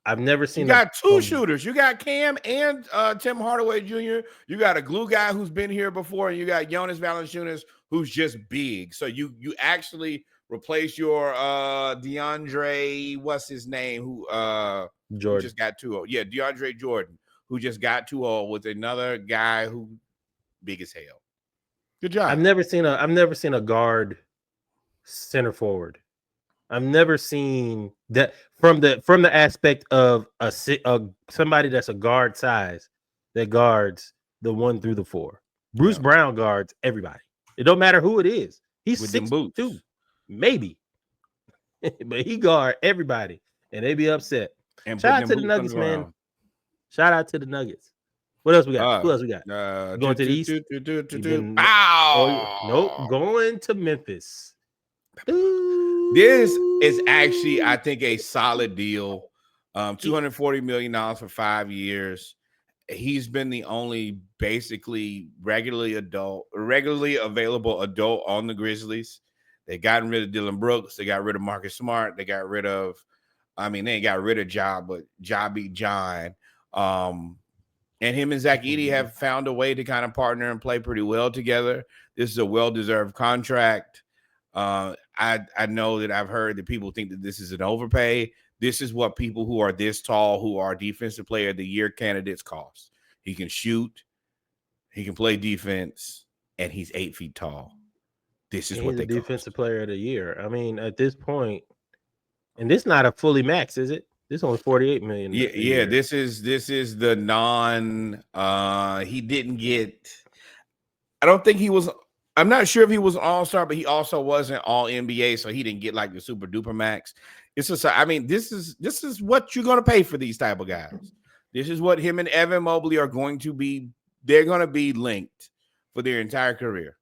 I've never seen. You got 2 shooters. You got Cam and Tim Hardaway Jr. You got a glue guy who's been here before, and you got Jonas Valanciunas who's just big. So you actually replace your DeAndre, what's his name, who just got too old. Yeah, DeAndre Jordan, who just got too old, with another guy who big as hell. Good job. I've never seen a guard center forward. I've never seen that from the aspect of somebody that's a guard size that guards the 1 through the 4. Bruce Yeah. Brown guards everybody. It don't matter who it is. He's With them boots. 6'2", maybe, but he guard everybody, and they be upset. And put Shout out them to the boots on the Nuggets, man. ground. Shout out to the Nuggets. What else we got? Who else we got? Going to the East. You've been- nope. Pow! Going to Memphis. This is actually, I think, a solid deal. $240 million for 5 years. He's been the only basically regularly available adult on the Grizzlies. They gotten rid of Dylan Brooks. They got rid of Marcus Smart. They got rid of, they ain't got rid of Ja, but Ja beat John. And him and Zach Edey have found a way to kind of partner and play pretty well together. This is a well-deserved contract. I know that I've heard that people think that this is an overpay. This is what people who are this tall, who are defensive player of the year candidates cost. He can shoot, he can play defense, and he's 8 feet tall. This is what they defensive player of the year. I mean, at this point, and this not a fully max, is it? This only 48 million. Yeah. This is the non. He didn't get. I don't think he was. I'm not sure if he was an all-star, but he also wasn't all NBA, so he didn't get like the super duper max. It's just, this is what you're gonna pay for these type of guys. This is what him and Evan Mobley are going to be. They're gonna be linked for their entire career.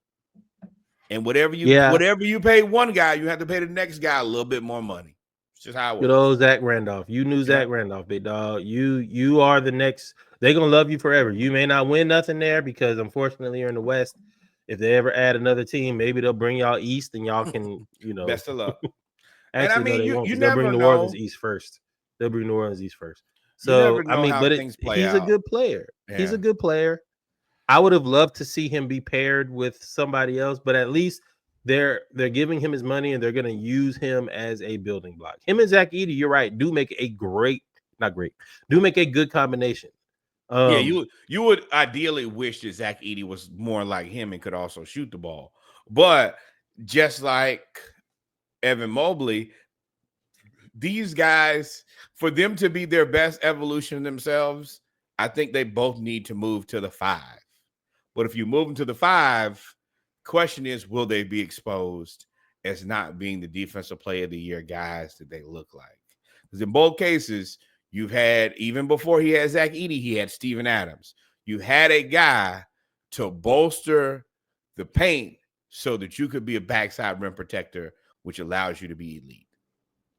And whatever you pay one guy, you have to pay the next guy a little bit more money. It's just how it works. Good old Zach Randolph. You knew Zach Randolph, big dog. You are the next. They're gonna love you forever. You may not win nothing there because unfortunately you're in the West. If they ever add another team, maybe they'll bring y'all East and y'all can, best of luck. Actually, and no, they won't. you They'll never bring New know. Orleans East first. They'll bring New Orleans East first. So he's a good player. Yeah. He's a good player. I would have loved to see him be paired with somebody else, but at least they're giving him his money and they're going to use him as a building block. Him and Zach Edey, you're right, do make a good combination. You would ideally wish that Zach Edey was more like him and could also shoot the ball. But just like Evan Mobley, these guys, for them to be their best evolution themselves, I think they both need to move to the 5. But if you move them to the 5, question is, will they be exposed as not being the defensive player of the year guys that they look like? Because in both cases, you've had, even before he had Zach Edey, he had Steven Adams. You had a guy to bolster the paint so that you could be a backside rim protector, which allows you to be elite.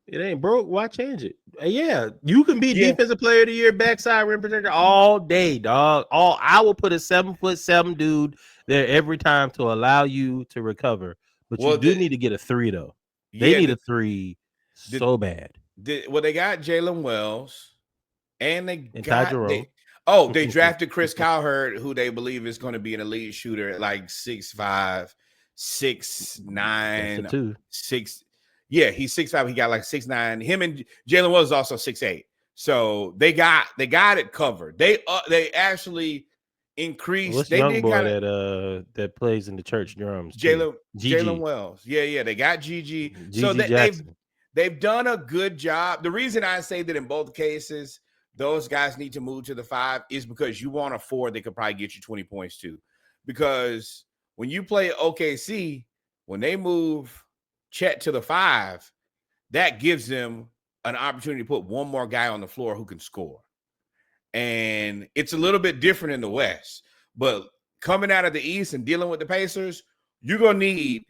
It ain't broke. Why change it? Yeah, you can be defensive player of the year, backside rim protector all day, dog. I will put a 7'7" dude there every time to allow you to recover. But you do need to get a 3 though. They need a 3 so bad. They got Jalen Wells, and they drafted Chris Cowherd, who they believe is going to be an elite shooter at like 6'5", 6'9", 6. Yeah, he's 6'5". He got like 6'9". Him and Jalen Wells is also 6'8". So they got it covered. They actually increased. What's they young did boy kinda, that plays in the church drums? Jalen Wells. Yeah. They got Gigi. So they've done a good job. The reason I say that in both cases, those guys need to move to the 5 is because you want a 4 that could probably get you 20 points too. Because when you play OKC, when they move Chet to the 5, that gives them an opportunity to put one more guy on the floor who can score. And it's a little bit different in the West. But coming out of the East and dealing with the Pacers, you're going to need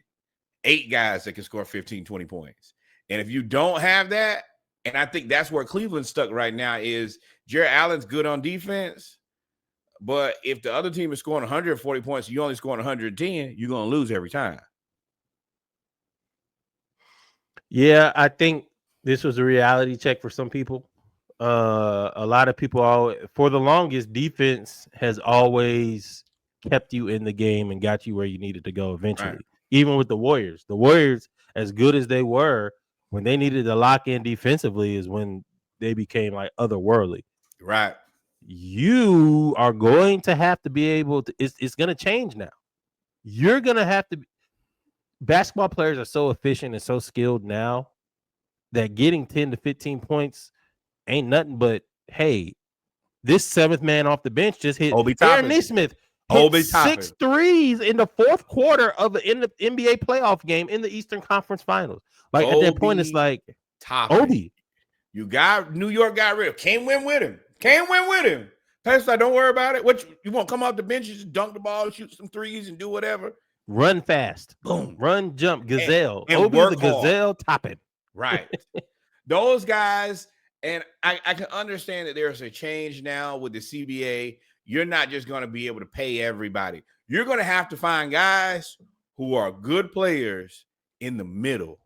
8 guys that can score 15, 20 points. And if you don't have that, and I think that's where Cleveland's stuck right now, is Jarrett Allen's good on defense, but if the other team is scoring 140 points, you only scoring 110, you're going to lose every time. Yeah, I think this was a reality check for some people. A lot of people, for the longest, defense has always kept you in the game and got you where you needed to go eventually. Right. Even with the Warriors, as good as they were, when they needed to lock in defensively is when they became like otherworldly. Right. You are going to have to be able to, it's going to change now. You're going to have to, basketball players are so efficient and so skilled now that getting 10 to 15 points ain't nothing but, hey, this 7th man off the bench just hit Aaron Nesmith. hit they 6 threes in the fourth quarter of the NBA playoff game in the Eastern Conference Finals. Like at that point, it's like Obi. You got New York got rid of. Can't win with him. Pastor, don't worry about it. What you want? Come off the bench, just dunk the ball, shoot some threes, and do whatever. Run fast, Boom, run, jump, gazelle. and Obi work the gazelle, topping. Right. Those guys, and I can understand that there's a change now with the CBA. You're not just going to be able to pay everybody. You're going to have to find guys who are good players in the middle.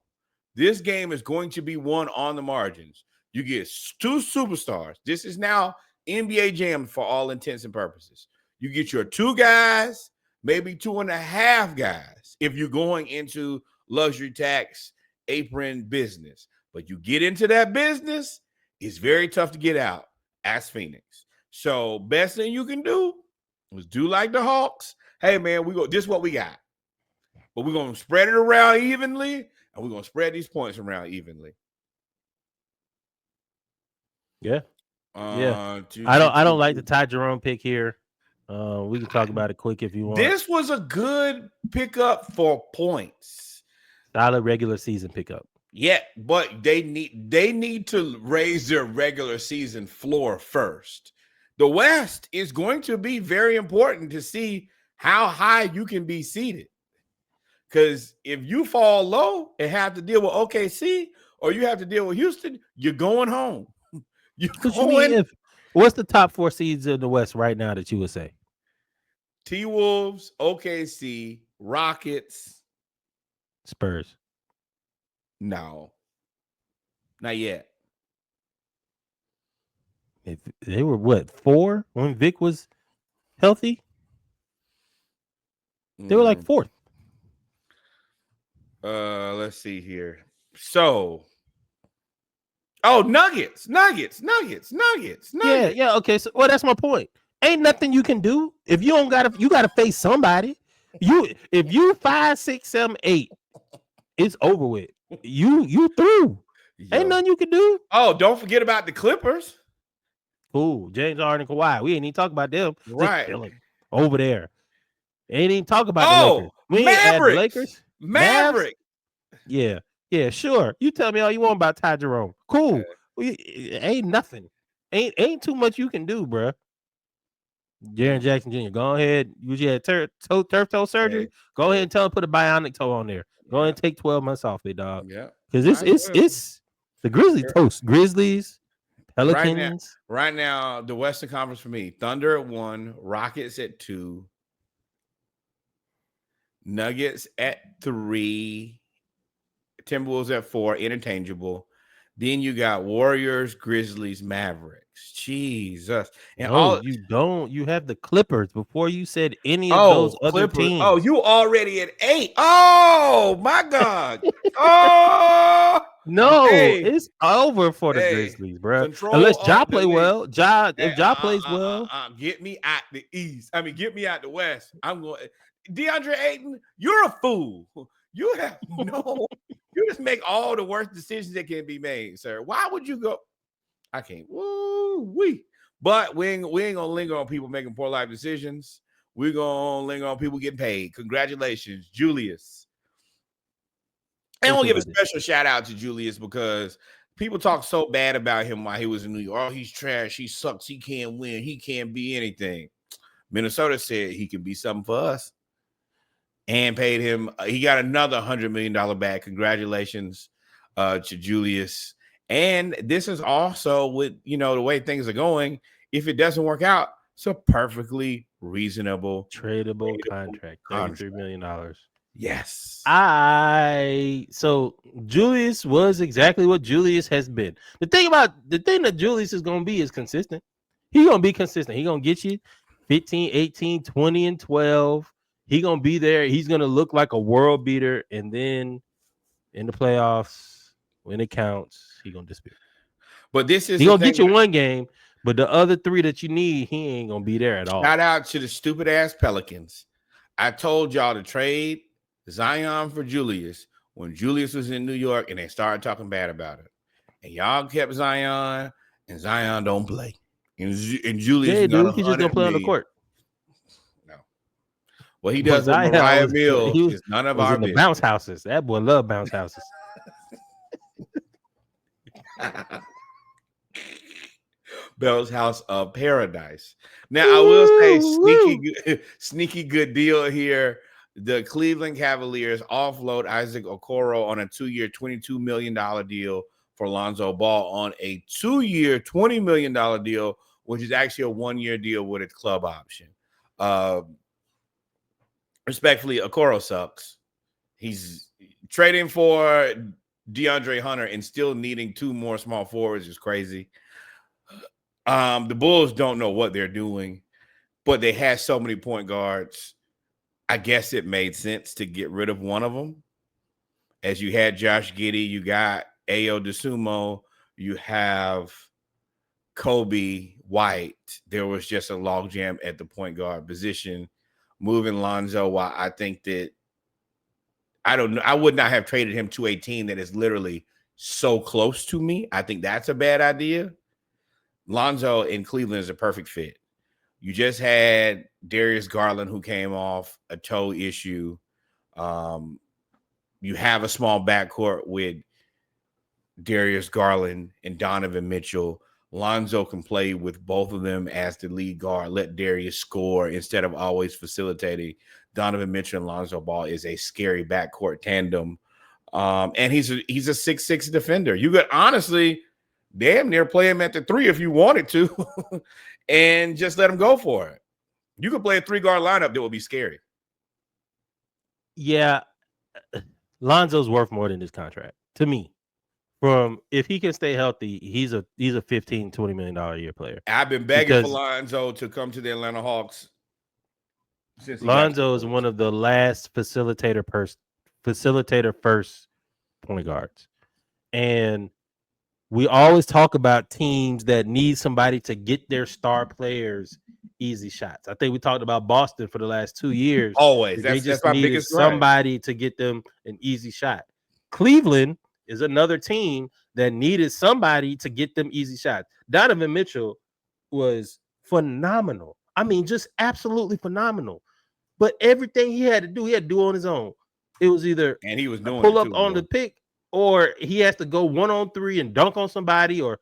This game is going to be won on the margins. You get 2 superstars. This is now NBA Jam for all intents and purposes. You get your 2 guys, maybe 2.5 guys, if you're going into luxury tax apron business. But you get into that business, it's very tough to get out. Ask Phoenix. So best thing you can do is do like the Hawks. Hey, man, this is what we got. But we're going to spread it around evenly, and we're going to spread these points around evenly. Yeah. I don't like the Ty Jerome pick here. We can talk about it quick if you want. This was a good pickup for points. Solid regular season pickup. Yeah, but they need to raise their regular season floor first. The West is going to be very important to see how high you can be seated. Because if you fall low and have to deal with OKC or you have to deal with Houston, you're going home. What's the top 4 seeds in the West right now that you would say? T-Wolves, OKC, Rockets, Spurs. No, not yet. If they were what 4 when Vic was healthy? They were like 4th. Let's see here. So, Nuggets. Yeah. Okay. So, that's my point. Ain't nothing you can do if you don't you gotta face somebody. If you 5, 6, 7, 8, it's over with. You through. Yo. Ain't nothing you can do. Oh, don't forget about the Clippers. Cool. James Harden and Kawhi. We ain't even talk about them. Right. Over there. Ain't even talk about the Lakers. We ain't the Lakers. Maverick. Yeah. Yeah, sure. You tell me all you want about Ty Jerome. Cool. Ain't nothing. Ain't too much you can do, bro. Jaren Jackson Jr., go ahead. You had turf toe surgery. Go ahead and tell him to put a bionic toe on there. Go ahead and take 12 months off, big dog. Yeah. Because it's the Grizzlies toast. Grizzlies, Pelicans. Right now, the Western Conference for me, Thunder at 1, Rockets at 2, Nuggets at 3, Timberwolves at 4, interchangeable. Then you got Warriors, Grizzlies, Mavericks. Jesus. And you have the Clippers before you said any of those other teams. Oh, you already at 8. Oh my God. Oh no, it's over for the Grizzlies, bro. Unless Ja play well. If Ja plays well. Get me out the East. Get me out the West. I'm going DeAndre Ayton, you're a fool. You have you just make all the worst decisions that can be made, sir. Why would you go? I can't. Woo-wee. But we ain't gonna linger on people making poor life decisions. We're gonna linger on people getting paid. Congratulations, Julius. And we'll give a special shout out to Julius because people talk so bad about him while he was in New York. Oh, he's trash. He sucks. He can't win. He can't be anything. Minnesota said he could be something for us. And paid him. He got another $100 million back. Congratulations to Julius. And this is also with, the way things are going. If it doesn't work out, it's a perfectly reasonable tradable contract. $33 million. Yes. So Julius was exactly what Julius has been. The thing that Julius is going to be is consistent. He's going to be consistent. He's going to get you 15, 18, 20, and 12. He's going to be there. He's going to look like a world beater. And then in the playoffs, when it counts, he's going to disappear. But he's going to get you one game, but the other 3 that you need, he ain't going to be there at all. Shout out to the stupid ass Pelicans. I told y'all to trade Zion for Julius when Julius was in New York and they started talking bad about it. And y'all kept Zion, and Zion don't play. And Julius he's just going to play on the court. No. What he does with Zion Mariah was, Mills he was, is none of was our in the business. bounce houses. That boy loved bounce houses. Bell's House of Paradise. Now, I will say sneaky good deal here. The Cleveland Cavaliers offload Isaac Okoro on a 2-year, $22 million deal for Lonzo Ball on a 2-year, $20 million deal, which is actually a 1-year deal with a club option. Respectfully, Okoro sucks. He's trading for DeAndre Hunter and still needing 2 more small forwards is crazy. The Bulls don't know what they're doing, but they had so many point guards. I guess it made sense to get rid of one of them. As you had Josh Giddey, you got Ayo DeSumo, you have Kobe White. There was just a logjam at the point guard position. Moving Lonzo, while I think that I don't know, I would not have traded him to a team that is literally so close to me. I think that's a bad idea. Lonzo in Cleveland is a perfect fit. You just had Darius Garland, who came off a toe issue. You have a small backcourt with Darius Garland and Donovan Mitchell. Lonzo can play with both of them as the lead guard, let Darius score instead of always facilitating. Donovan Mitchell and Lonzo Ball is a scary backcourt tandem. And he's a 6'6" defender. You could honestly damn near play him at the 3 if you wanted to and just let him go for it. You could play a 3-guard lineup that would be scary. Yeah, Lonzo's worth more than this contract to me. From if he can stay healthy, he's a $15-20 million a year player. I've been begging for Lonzo to come to the Atlanta Hawks. Lonzo is one of the last facilitator first point guards, and we always talk about teams that need somebody to get their star players easy shots. I think we talked about Boston for the last 2 years. Always. They just needed somebody to get them an easy shot. Cleveland is another team that needed somebody to get them easy shots. Donovan Mitchell was phenomenal. I mean, just absolutely phenomenal. But everything he had to do on his own. It was either and he was doing pull up on the pick, or he has to go 1-on-3 and dunk on somebody, or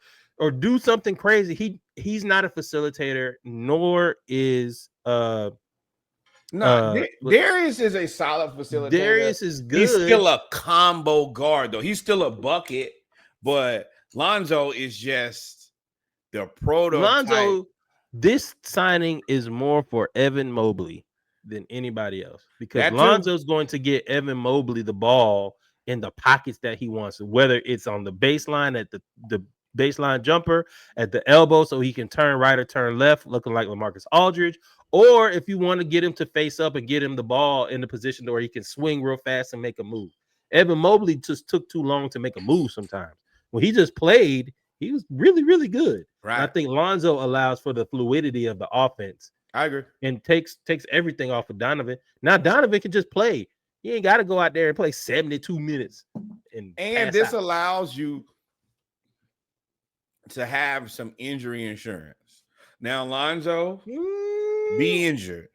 do something crazy. He's not a facilitator, nor is Darius is a solid facilitator. Darius is good. He's still a combo guard, though. He's still a bucket, but Lonzo is just the prototype. Lonzo, this signing is more for Evan Mobley than anybody else, because Lonzo's going to get Evan Mobley the ball in the pockets that he wants, whether it's on the baseline at the baseline jumper, at the elbow so he can turn right or turn left looking like LaMarcus Aldridge, or if you want to get him to face up and get him the ball in the position where he can swing real fast and make a move. Evan Mobley just took too long to make a move sometimes. When he just played, he was really, really good. Right. And I think Lonzo allows for the fluidity of the offense. I agree. And takes everything off of Donovan. Now Donovan can just play. He ain't got to go out there and play 72 minutes. And this allows you to have some injury insurance. Now, Lonzo, be injured.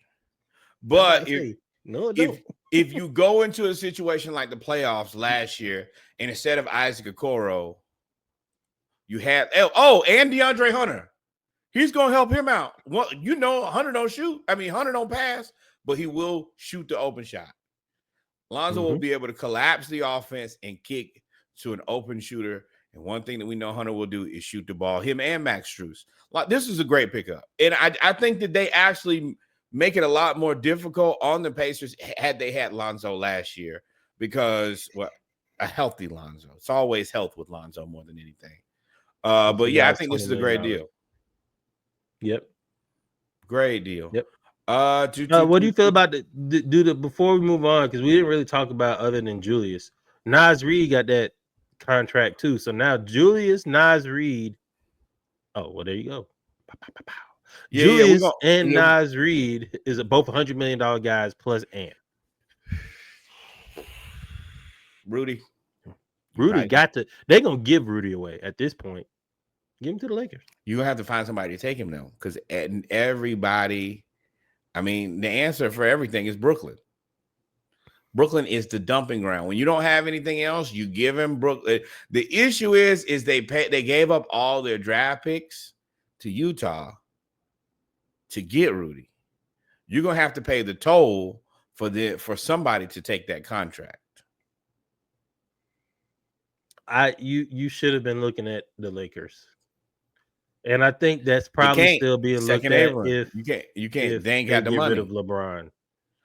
But if you go into a situation like the playoffs last year, and instead of Isaac Okoro, you have and DeAndre Hunter. He's going to help him out. Well, Hunter don't shoot. I mean, Hunter don't pass, but he will shoot the open shot. Lonzo will be able to collapse the offense and kick to an open shooter. And one thing that we know Hunter will do is shoot the ball. Him and Max Strus. Like, this is a great pickup. And I think that they actually make it a lot more difficult on the Pacers had they had Lonzo last year, because, a healthy Lonzo. It's always health with Lonzo more than anything. But yeah, I think this is a great deal. Yep. Great deal. Yep. What do you feel about before we move on, because we didn't really talk about other than Julius. Naz Reid got that contract too. So now Julius, Naz Reid. Oh, well, there you go. Julius and Naz Reid is both $100 million guys plus Ant. Rudy got to. They're gonna give Rudy away at this point. Give him to the Lakers. You're gonna have to find somebody to take him though, because everybody I mean, the answer for everything is Brooklyn. Brooklyn is the dumping ground. When you don't have anything else, you give him Brooklyn. The issue is they gave up all their draft picks to Utah to get Rudy. You're gonna have to pay the toll for somebody to take that contract. You should have been looking at the Lakers, and I think that's probably still being looked at if you can't. if They ain't they got the get money. rid of LeBron.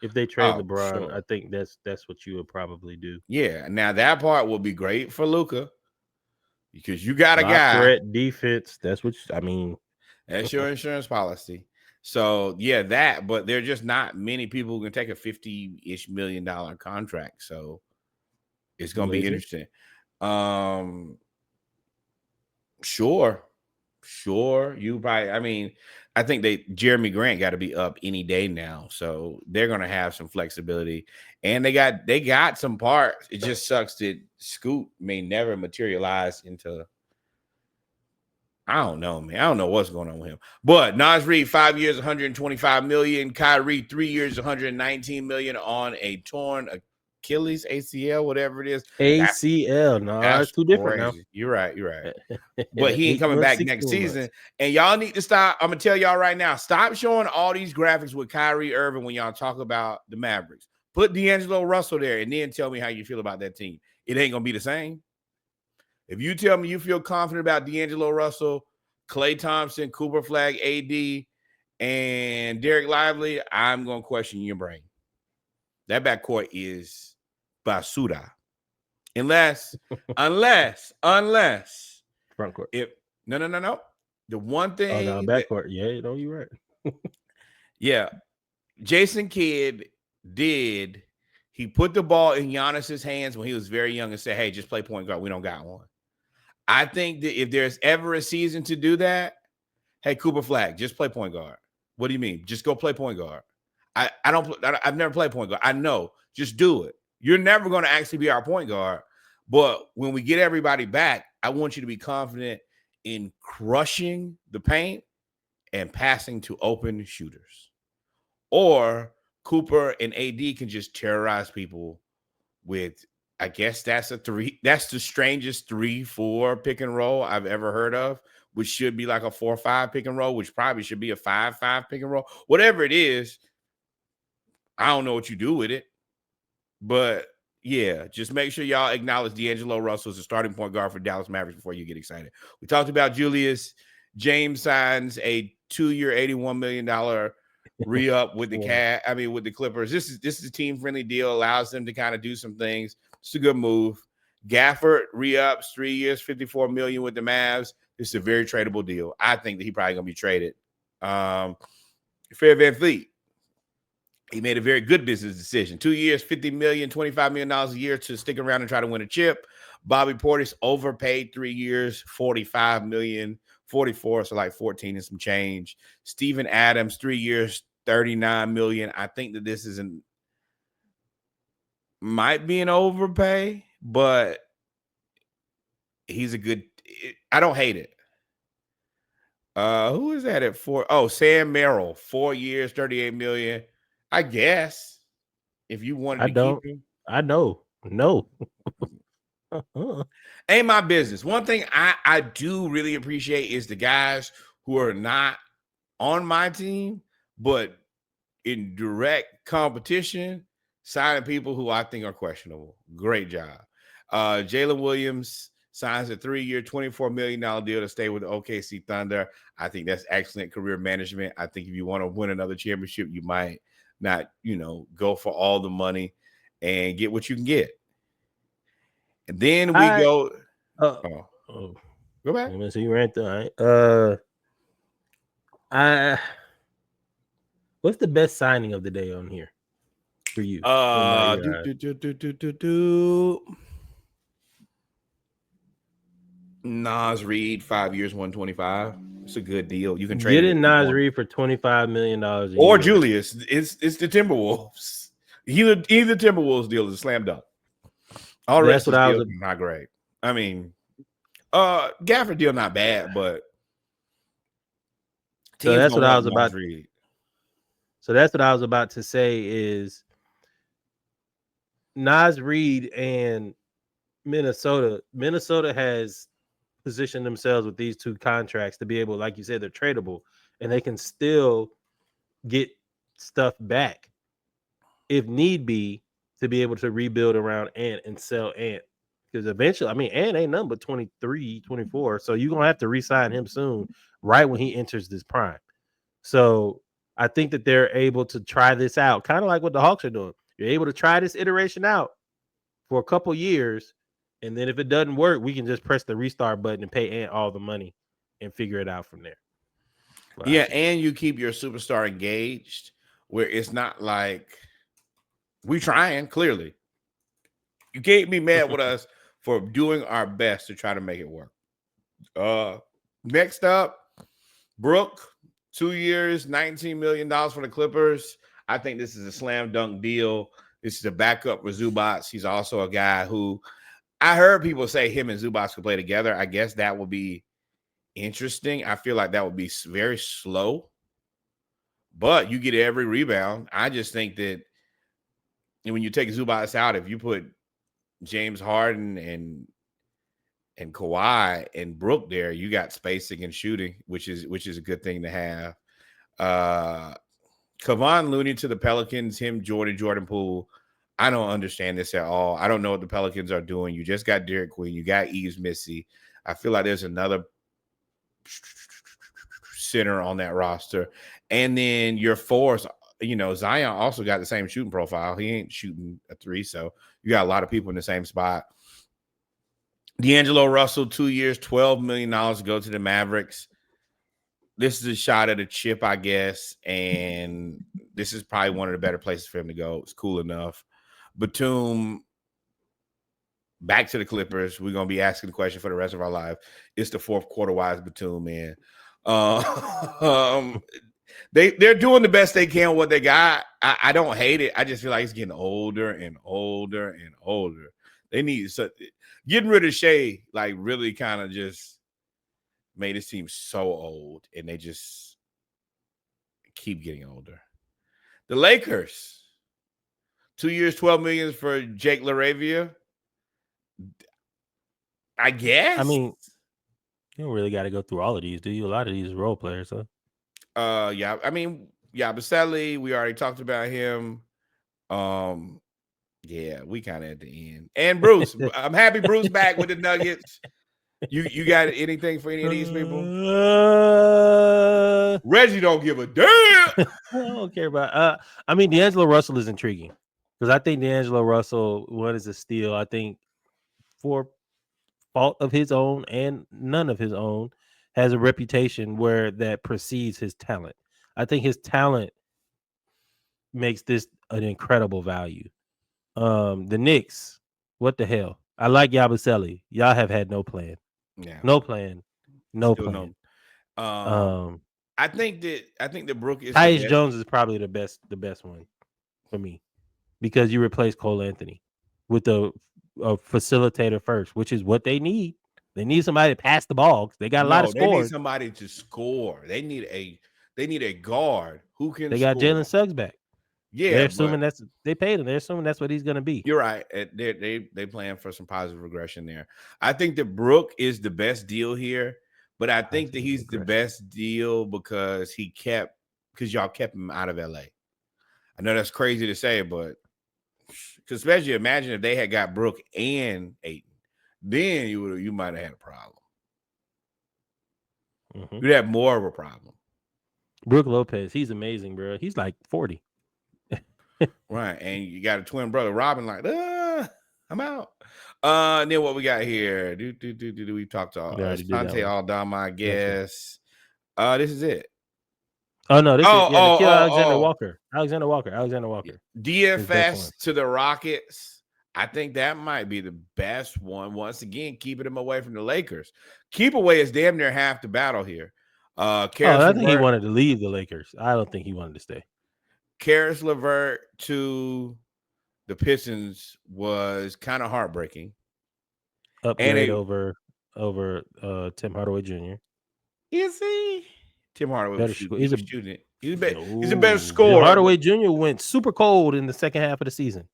If they trade LeBron, sure. I think that's what you would probably do. Yeah, now that part will be great for Luka because you got a Lob guy. threat defense. That's what I mean. That's your insurance policy. So yeah, that. But there are just not many people who can take a $50-ish million contract. So it's gonna be interesting. Sure. You probably. I mean, I think Jeremy Grant got to be up any day now, so they're gonna have some flexibility, and they got some parts. It just sucks that Scoot may never materialize into. I don't know, man. I don't know what's going on with him. But Naz Reid, 5 years, 125 million. Kyrie, 3 years, 119 million on a torn Achilles, ACL, whatever it is. ACL, no, it's too different now. You're right. But he ain't coming back next season. And y'all need to stop. I'm gonna tell y'all right now, stop showing all these graphics with Kyrie Irving when y'all talk about the Mavericks. Put D'Angelo Russell there and then tell me how you feel about that team. It ain't gonna be the same. If you tell me you feel confident about D'Angelo Russell, Klay Thompson, Cooper Flag, AD, and Derek Lively, I'm gonna question your brain. That backcourt is basura. Unless front court. No. The one thing backcourt. Yeah, no, you're right. Yeah. Jason Kidd he put the ball in Giannis's hands when he was very young and said, hey, just play point guard. We don't got one. I think that if there's ever a season to do that, hey, Cooper Flag, just play point guard. What do you mean? Just go play point guard. I've never played point guard. I know. Just do it. You're never going to actually be our point guard. But when we get everybody back, I want you to be confident in crushing the paint and passing to open shooters. Or Cooper and AD can just terrorize people with, I guess that's that's the strangest 3-4 pick and roll I've ever heard of, which should be like a 4-5 pick and roll, which probably should be a 5-5 pick and roll. Whatever it is, I don't know what you do with it. But yeah, just make sure y'all acknowledge D'Angelo Russell as a starting point guard for Dallas Mavericks before you get excited. We talked about Julius. James signs a 2-year, $81 million re-up with with the Clippers. This is a team-friendly deal, allows them to kind of do some things. It's a good move. Gafford re-ups 3 years, $54 million with the Mavs. It's a very tradable deal. I think that he probably gonna be traded. Fred VanVleet. He made a very good business decision. 2 years, $50 million, $25 million a year to stick around and try to win a chip. Bobby Portis overpaid 3 years, $45 million, 44, so like 14 and some change. Steven Adams, 3 years, $39 million. I think that this might be an overpay, but he's a good. I don't hate it. Who is that at 4? Oh, Sam Merrill, 4 years, $38 million. I guess if you wanted to keep him. I know. No. Ain't my business. One thing I do really appreciate is the guys who are not on my team, but in direct competition, signing people who I think are questionable. Great job. Jalen Williams signs a 3-year, $24 million deal to stay with the OKC Thunder. I think that's excellent career management. I think if you want to win another championship, you might not, go for all the money and get what you can get. And then we go. Go back. Let me see you right there. What's the best signing of the day on here for you? Naz Reid, 5 years, 125. It's a good deal. You can trade get in Naz Reid for $25 million or Julius. It's the Timberwolves. Either Timberwolves deal is a slam dunk. All the rest of the deal not great. I mean, Gafford deal not bad, but so that's what I was about. So that's what I was about to say is Nas Reed and Minnesota. Minnesota has positioned themselves with these two contracts to be able, like you said, they're tradable and they can still get stuff back if need be to be able to rebuild around Ant and sell Ant. Because eventually, I mean, Ant ain't nothing but 23, 24. So you're going to have to re-sign him soon, right when he enters this prime. So I think that they're able to try this out, kind of like what the Hawks are doing. You're able to try this iteration out for a couple years. And then if it doesn't work, we can just press the restart button and pay Ant all the money and figure it out from there. Yeah, and you keep your superstar engaged where it's not like we trying, clearly. You can't be mad with us for doing our best to try to make it work. Next up, Brook, 2 years, $19 million for the Clippers. I think this is a slam dunk deal. This is a backup for Zubats. He's also a guy who I heard people say him and Zubats could play together. I guess that would be interesting. I feel like that would be very slow, but you get every rebound. I just think that when you take Zubats out, if you put James Harden and Kawhi and Brook there, you got spacing and shooting, which is a good thing to have. Kevon Looney to the Pelicans, him, Jordan Poole. I don't understand this at all. I don't know what the Pelicans are doing. You just got Derek Queen. You got Yves Missy. I feel like there's another center on that roster. And then your fours, Zion also got the same shooting profile. He ain't shooting a three, so you got a lot of people in the same spot. D'Angelo Russell, 2 years, $12 million to go to the Mavericks. This is a shot at a chip, I guess, and this is probably one of the better places for him to go. It's cool enough. Batum, back to the Clippers. We're going to be asking the question for the rest of our life. It's the fourth quarter. Why is Batum, man? They're doing the best they can with what they got. I don't hate it. I just feel like it's getting older and older and older. They need getting rid of Shea, like really kind of just made this team so old, and they just keep getting older. The Lakers, 2 years, $12 million for Jake LaRavia. I guess. I mean, you don't really got to go through all of these, do you? A lot of these role players, huh? Yeah. I mean, Baselli, we already talked about him. Yeah, we kind of at the end. And Bruce, I'm happy Bruce back with the Nuggets. You got anything for any of these people? Reggie don't give a damn. I don't care about. I mean, D'Angelo Russell is intriguing because I think D'Angelo Russell, one is a steal. I think for fault of his own and none of his own, has a reputation where that precedes his talent. I think his talent makes this an incredible value. The Knicks, what the hell? I like Yabusele. Y'all have had no plan. Yeah. No plan. No Still plan. I think that Brook is Tyus Jones is probably the best one for me because you replace Cole Anthony with a facilitator first, which is what they need. They need somebody to pass the ball. They got a lot of scores. They need somebody to score. They need a guard who can. They got Jalen Suggs back. Yeah, they're assuming they paid him. They're assuming that's what he's going to be. You're right. They plan for some positive regression there. I think that Brook is the best deal here, but I think that he's the best deal because y'all kept him out of LA. I know that's crazy to say, but especially imagine if they had got Brook and Ayton, then you might have had a problem. Mm-hmm. You'd have more of a problem. Brook Lopez, he's amazing, bro. He's like 40. Right, and you got a twin brother, Robin. Like, I'm out. Then what we got here? Do we talk to Asante Aldama? I guess. This is it. Oh no, this is Alexander Walker. Alexander Walker. DFS to the Rockets. I think that might be the best one. Once again, keeping him away from the Lakers. Keep away is damn near half the battle here. I think he wanted to leave the Lakers. I don't think he wanted to stay. Karis LeVert to the Pistons was kind of heartbreaking. Upgrade over Tim Hardaway Jr. Is he? Tim Hardaway was shooting it. He's the No. best Jim scorer. Hardaway Jr. went super cold in the second half of the season.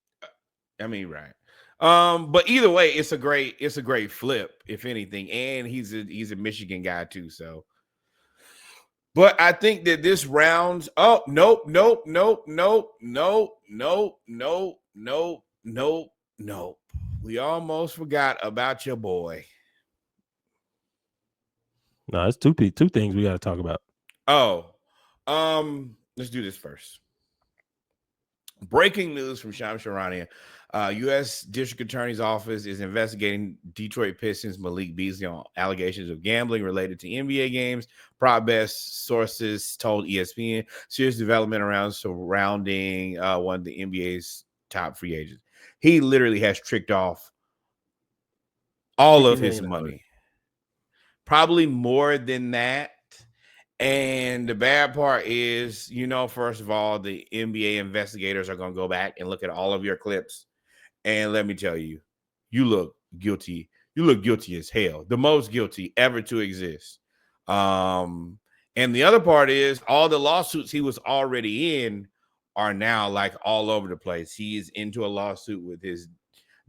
I mean, right. But either way, it's a great flip, if anything. And he's a Michigan guy too. So, but I think that this rounds up. Nope. We almost forgot about your boy. No, it's two things we got to talk about. Oh, let's do this first. Breaking news from Shams Charania. U.S. District Attorney's Office is investigating Detroit Pistons Malik Beasley on allegations of gambling related to NBA games. Prop best sources told ESPN serious development surrounding one of the NBA's top free agents. He literally has tricked off all of his money, probably more than that. And the bad part is, first of all, the NBA investigators are going to go back and look at all of your clips. And let me tell you, you look guilty. You look guilty as hell. The most guilty ever to exist. And the other part is all the lawsuits he was already in are now like all over the place. He is into a lawsuit with his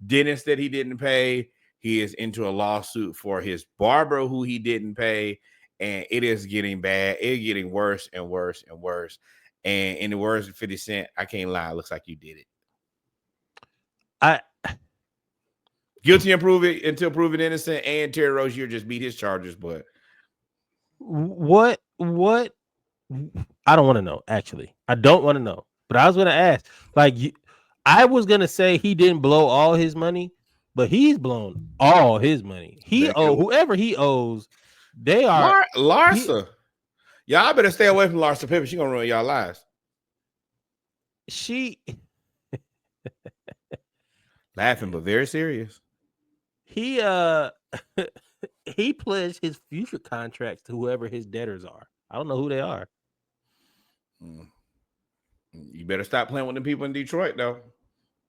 dentist that he didn't pay. He is into a lawsuit for his barber who he didn't pay. And it is getting bad. It's getting worse and worse and worse. And in the words of 50 Cent, I can't lie. It looks like you did it. Guilty until proven innocent, and Terry Rozier just beat his charges. But what? I don't want to know. Actually, I don't want to know. But I was going to ask. I was going to say he didn't blow all his money, but he's blown all his money. Whoever he owes. They are Larsa. Y'all better stay away from Larsa Pippen. She's gonna ruin y'all lives. She laughing but very serious. He he pledged his future contracts to whoever his debtors are. I don't know who they are. You better stop playing with the people in Detroit, though.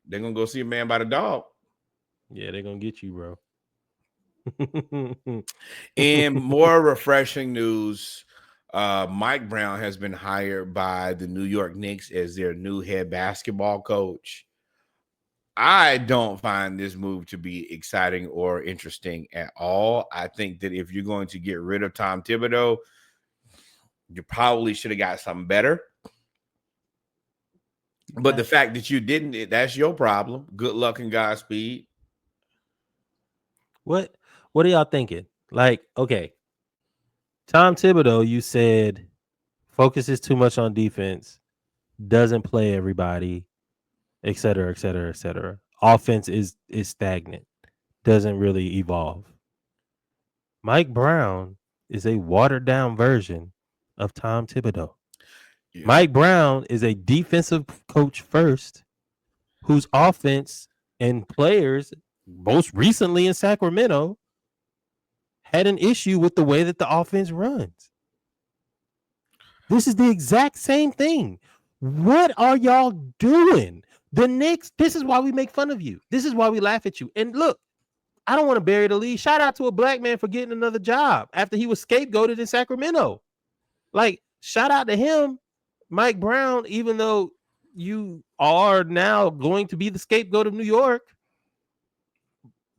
They're gonna go see a man by the dog. Yeah, they're gonna get you, bro. In more refreshing news, Mike Brown has been hired by the New York Knicks as their new head basketball coach. I don't find this move to be exciting or interesting at all. I think that if you're going to get rid of Tom Thibodeau, you probably should have got something better. But the fact that you didn't, that's your problem. Good luck and Godspeed. What are y'all thinking? Like, okay, Tom Thibodeau, you said focuses too much on defense, doesn't play everybody, et cetera, et cetera, et cetera. Offense is stagnant, doesn't really evolve. Mike Brown is a watered down version of Tom Thibodeau. Yeah. Mike Brown is a defensive coach first, whose offense and players, most recently in Sacramento, had an issue with the way that the offense runs. This is the exact same thing. What are y'all doing? The Knicks, this is why we make fun of you. This is why we laugh at you. And look, I don't want to bury the lead. Shout out to a black man for getting another job after he was scapegoated in Sacramento. Like, shout out to him, Mike Brown, even though you are now going to be the scapegoat of New York.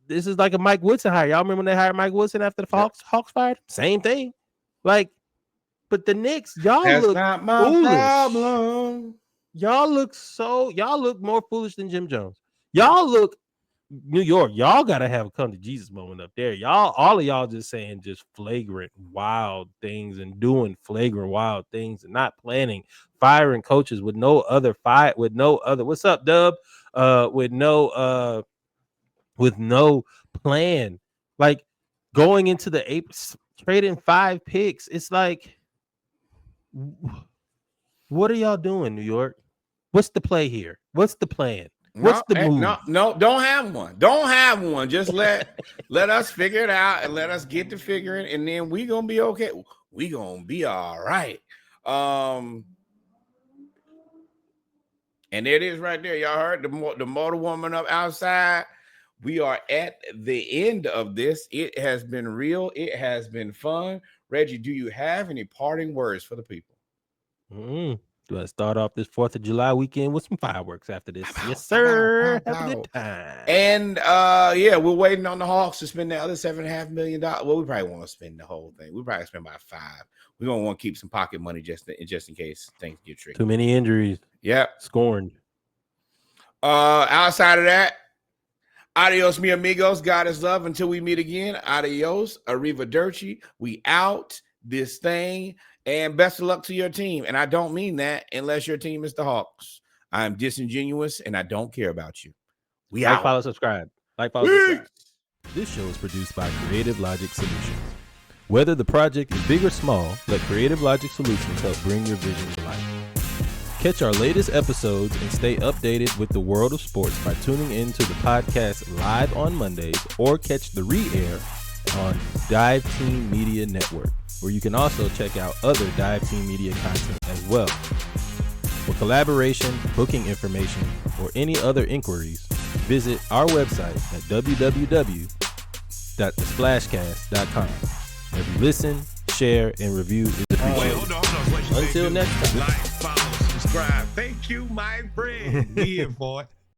This is like a Mike Woodson hire. Y'all remember when they hired Mike Woodson after the Hawks fired him? Same thing. Like, but the Knicks, y'all That's look not my foolish. problem. Y'all look more foolish than Jim Jones. Y'all look New York. Y'all gotta have a come to Jesus moment up there. All of y'all just saying just flagrant wild things and doing flagrant wild things and not planning, firing coaches with no other what's up, Dub? With no plan, like going into the trading 5 picks. It's like, what are y'all doing, New York? What's the play here? What's the plan? What's the move? No, don't have one. Don't have one. Just let us figure it out and let us get to figuring, and then we gonna be okay. We gonna be all right. And there it is right there. Y'all heard the motor woman up outside. We are at the end of this. It has been real. It has been fun. Reggie, do you have any parting words for the people? Let's start off this 4th of July weekend with some fireworks after this. Pow, Yes, pow, pow, sir. pow, Have a pow. good time. And yeah, we're waiting on the Hawks to spend the other $7.5 million. Well, we probably won't spend the whole thing. We probably spend about $5 million. We're gonna want to keep some pocket money just in case things get tricky. Too many injuries. Yep. Scorned. Outside of that, adios, mi amigos. God is love. Until we meet again. Adios. Arrivederci. We out this thing. And best of luck to your team. And I don't mean that unless your team is the Hawks. I'm disingenuous and I don't care about you. We Like, out. follow, subscribe. Like, follow, subscribe. This show is produced by Creative Logic Solutions. Whether the project is big or small, let Creative Logic Solutions help bring your vision to life. Catch our latest episodes and stay updated with the world of sports by tuning in to the podcast live on Mondays or catch the re-air on Dive Team Media Network, where you can also check out other Dive Team Media content as well. For collaboration, booking information, or any other inquiries, visit our website at www.thesplashcast.com. Every listen, share, and review is appreciated. Hold on. Until next time. Like, follow, subscribe. Thank you, my friend. We here for it.